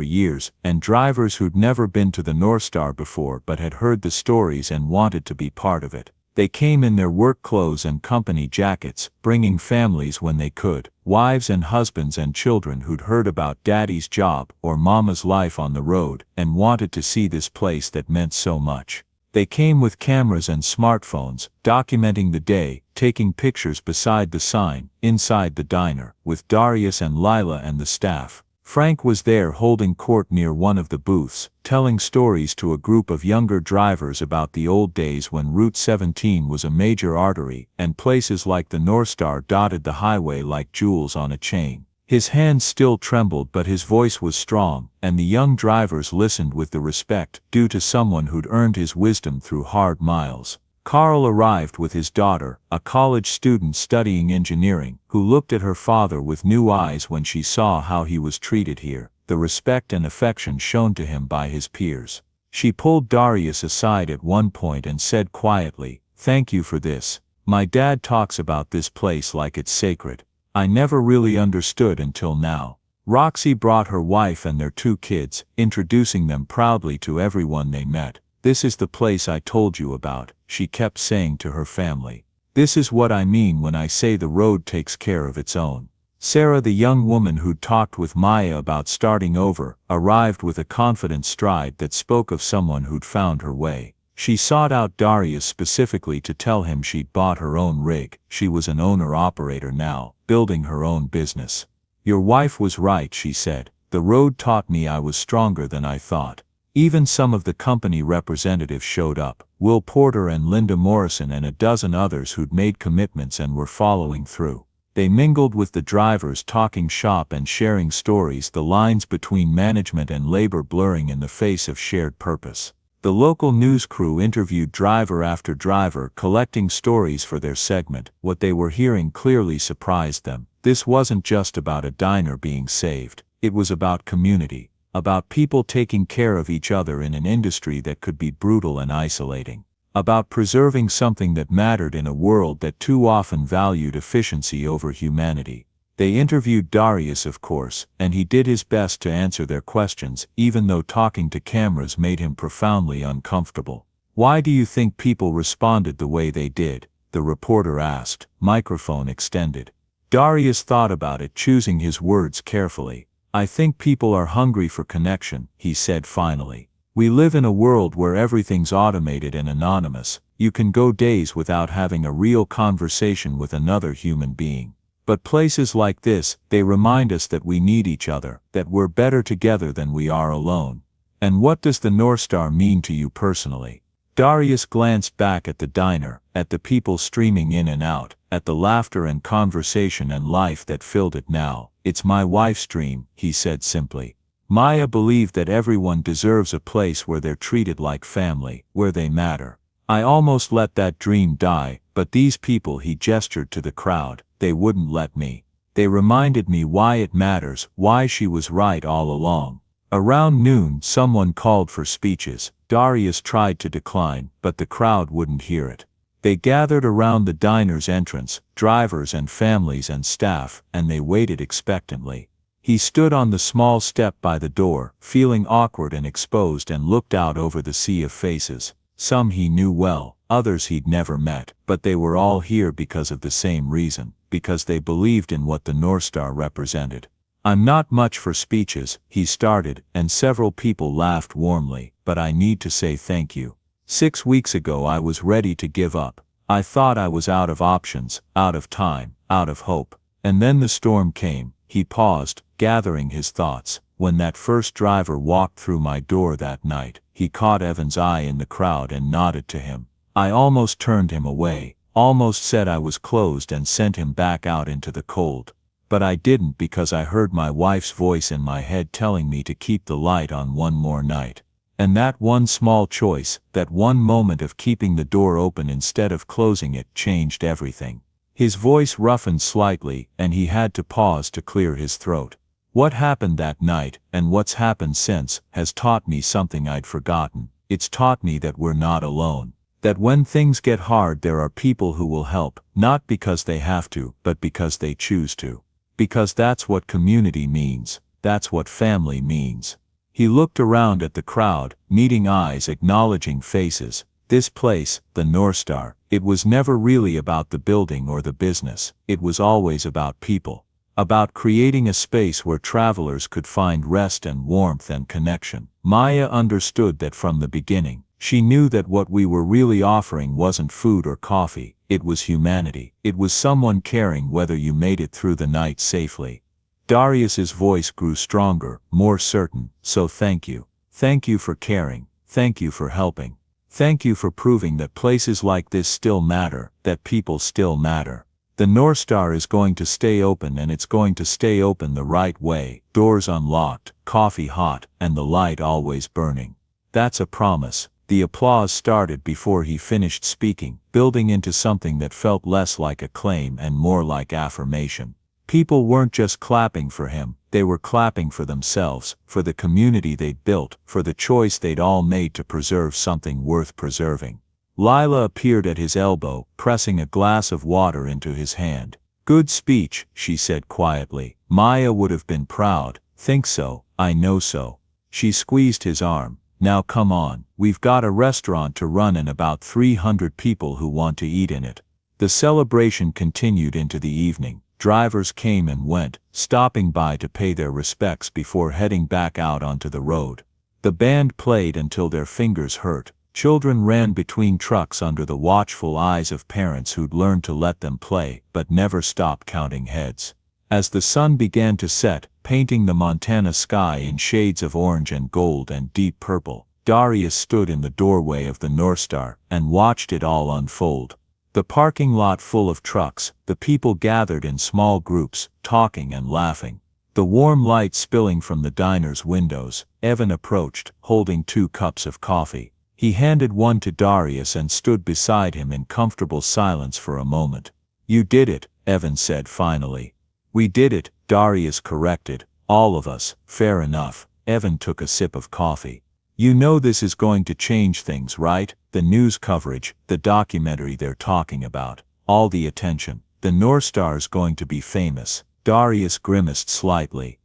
years, and drivers who'd never been to the North Star before but had heard the stories and wanted to be part of it. They came in their work clothes and company jackets, bringing families when they could, wives and husbands and children who'd heard about daddy's job or mama's life on the road and wanted to see this place that meant so much. They came with cameras and smartphones, documenting the day, taking pictures beside the sign, inside the diner, with Darius and Lila and the staff. Frank was there holding court near one of the booths, telling stories to a group of younger drivers about the old days when Route 17 was a major artery, and places like the North Star dotted the highway like jewels on a chain. His hands still trembled but his voice was strong, and the young drivers listened with the respect due to someone who'd earned his wisdom through hard miles. Carl arrived with his daughter, a college student studying engineering, who looked at her father with new eyes when she saw how he was treated here, the respect and affection shown to him by his peers. She pulled Darius aside at one point and said quietly, "Thank you for this. My dad talks about this place like it's sacred. I never really understood until now." Roxy brought her wife and their 2 kids, introducing them proudly to everyone they met. "This is the place I told you about," she kept saying to her family. "This is what I mean when I say the road takes care of its own." Sarah, the young woman who'd talked with Maya about starting over, arrived with a confident stride that spoke of someone who'd found her way. She sought out Darius specifically to tell him she'd bought her own rig. She was an owner-operator now, building her own business. "Your wife was right," she said. "The road taught me I was stronger than I thought." Even some of the company representatives showed up, Will Porter and Linda Morrison and a dozen others who'd made commitments and were following through. They mingled with the drivers, talking shop and sharing stories, the lines between management and labor blurring in the face of shared purpose. The local news crew interviewed driver after driver, collecting stories for their segment. What they were hearing clearly surprised them. This wasn't just about a diner being saved. It was about community, about people taking care of each other in an industry that could be brutal and isolating, about preserving something that mattered in a world that too often valued efficiency over humanity. They interviewed Darius, of course, and he did his best to answer their questions, even though talking to cameras made him profoundly uncomfortable. "Why do you think people responded the way they did?" the reporter asked, microphone extended. Darius thought about it, choosing his words carefully. "I think people are hungry for connection," he said finally. "We live in a world where everything's automated and anonymous. You can go days without having a real conversation with another human being. But places like this, they remind us that we need each other, that we're better together than we are alone." "And what does the North Star mean to you personally?" Darius glanced back at the diner, at the people streaming in and out, at the laughter and conversation and life that filled it now. "It's my wife's dream," he said simply. "Maya believed that everyone deserves a place where they're treated like family, where they matter. I almost let that dream die, but these people," he gestured to the crowd, "they wouldn't let me. They reminded me why it matters, why she was right all along." Around noon, someone called for speeches. Darius tried to decline, but the crowd wouldn't hear it. They gathered around the diner's entrance, drivers and families and staff, and they waited expectantly. He stood on the small step by the door, feeling awkward and exposed, and looked out over the sea of faces. Some he knew well, others he'd never met, but they were all here because of the same reason, because they believed in what the North Star represented. "I'm not much for speeches," he started, and several people laughed warmly, "but I need to say thank you. 6 weeks ago I was ready to give up. I thought I was out of options, out of time, out of hope. And then the storm came." He paused, gathering his thoughts. "When that first driver walked through my door that night," he caught Evan's eye in the crowd and nodded to him. "I almost turned him away, almost said I was closed and sent him back out into the cold. But I didn't, because I heard my wife's voice in my head telling me to keep the light on one more night. And that one small choice, that one moment of keeping the door open instead of closing it, changed everything." His voice roughened slightly, and he had to pause to clear his throat. "What happened that night, and what's happened since, has taught me something I'd forgotten. It's taught me that we're not alone. That when things get hard there are people who will help, not because they have to, but because they choose to. Because that's what community means, that's what family means. He looked around at the crowd, meeting eyes, acknowledging faces. This place, the North Star, it was never really about the building or the business, it was always about people. About creating a space where travelers could find rest and warmth and connection. Maya understood that from the beginning. She knew that what we were really offering wasn't food or coffee, it was humanity. It was someone caring whether you made it through the night safely. Darius's voice grew stronger, more certain. So thank you. Thank you for caring. Thank you for helping. Thank you for proving that places like this still matter, that people still matter. The North Star is going to stay open, and it's going to stay open the right way. Doors unlocked, coffee hot, and the light always burning. That's a promise. The applause started before he finished speaking, building into something that felt less like a claim and more like affirmation. People weren't just clapping for him, they were clapping for themselves, for the community they'd built, for the choice they'd all made to preserve something worth preserving. Lila appeared at his elbow, pressing a glass of water into his hand. Good speech, she said quietly. Maya would have been proud. Think so, I know so. She squeezed his arm. Now come on, we've got a restaurant to run and about 300 people who want to eat in it. The celebration continued into the evening. Drivers came and went, stopping by to pay their respects before heading back out onto the road. The band played until their fingers hurt. Children ran between trucks under the watchful eyes of parents who'd learned to let them play, but never stop counting heads. As the sun began to set, painting the Montana sky in shades of orange and gold and deep purple, Darius stood in the doorway of the North Star and watched it all unfold. The parking lot full of trucks, the people gathered in small groups, talking and laughing. The warm light spilling from the diner's windows. Evan approached, holding 2 cups of coffee. He handed one to Darius and stood beside him in comfortable silence for a moment. You did it, Evan said finally. We did it, Darius corrected. All of us. Fair enough. Evan took a sip of coffee. You know this is going to change things, right? The news coverage, the documentary they're talking about, all the attention. The North Star's going to be famous. Darius grimaced slightly.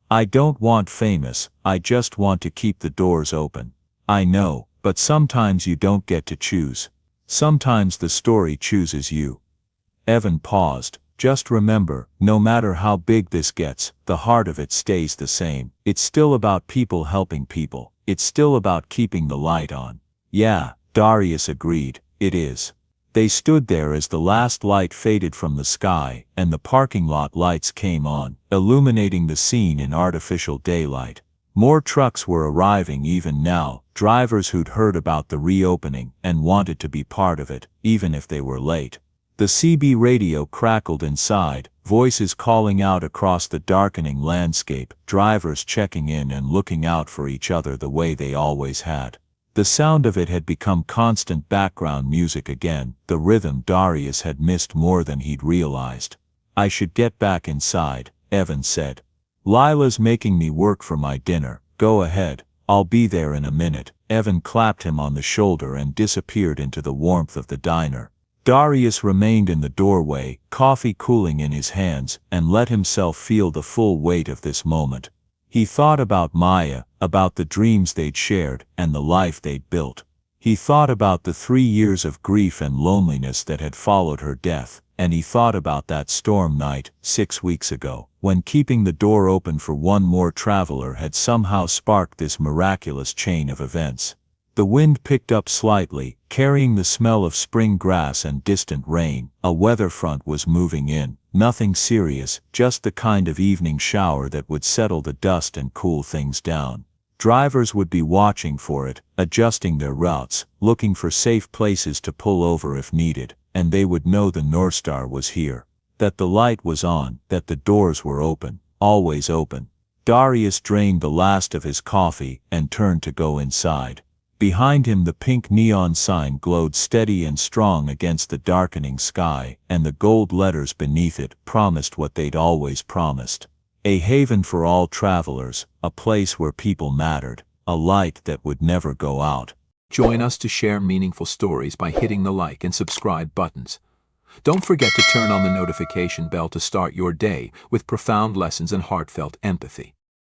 I don't want famous, I just want to keep the doors open. I know, but sometimes you don't get to choose. Sometimes the story chooses you. Evan paused. Just remember, no matter how big this gets, the heart of it stays the same. It's still about people helping people. It's still about keeping the light on. Yeah, Darius agreed, it is. They stood there as the last light faded from the sky, and the parking lot lights came on, illuminating the scene in artificial daylight. More trucks were arriving even now, drivers who'd heard about the reopening and wanted to be part of it, even if they were late. The CB radio crackled inside, voices calling out across the darkening landscape, drivers checking in and looking out for each other the way they always had. The sound of it had become constant background music again, the rhythm Darius had missed more than he'd realized. I should get back inside, Evan said. Lila's making me work for my dinner. Go ahead, I'll be there in a minute. Evan clapped him on the shoulder and disappeared into the warmth of the diner. Darius remained in the doorway, coffee cooling in his hands, and let himself feel the full weight of this moment. He thought about Maya, about the dreams they'd shared, and the life they'd built. He thought about the 3 years of grief and loneliness that had followed her death, and he thought about that storm night, 6 weeks ago, when keeping the door open for one more traveler had somehow sparked this miraculous chain of events. The wind picked up slightly, carrying the smell of spring grass and distant rain. A weather front was moving in. Nothing serious, just the kind of evening shower that would settle the dust and cool things down. Drivers would be watching for it, adjusting their routes, looking for safe places to pull over if needed, and they would know the North Star was here. That the light was on, that the doors were open, always open. Darius drained the last of his coffee and turned to go inside. Behind him the pink neon sign glowed steady and strong against the darkening sky, and the gold letters beneath it promised what they'd always promised. A haven for all travelers, a place where people mattered, a light that would never go out. Join us to share meaningful stories by hitting the like and subscribe buttons. Don't forget to turn on the notification bell to start your day with profound lessons and heartfelt empathy.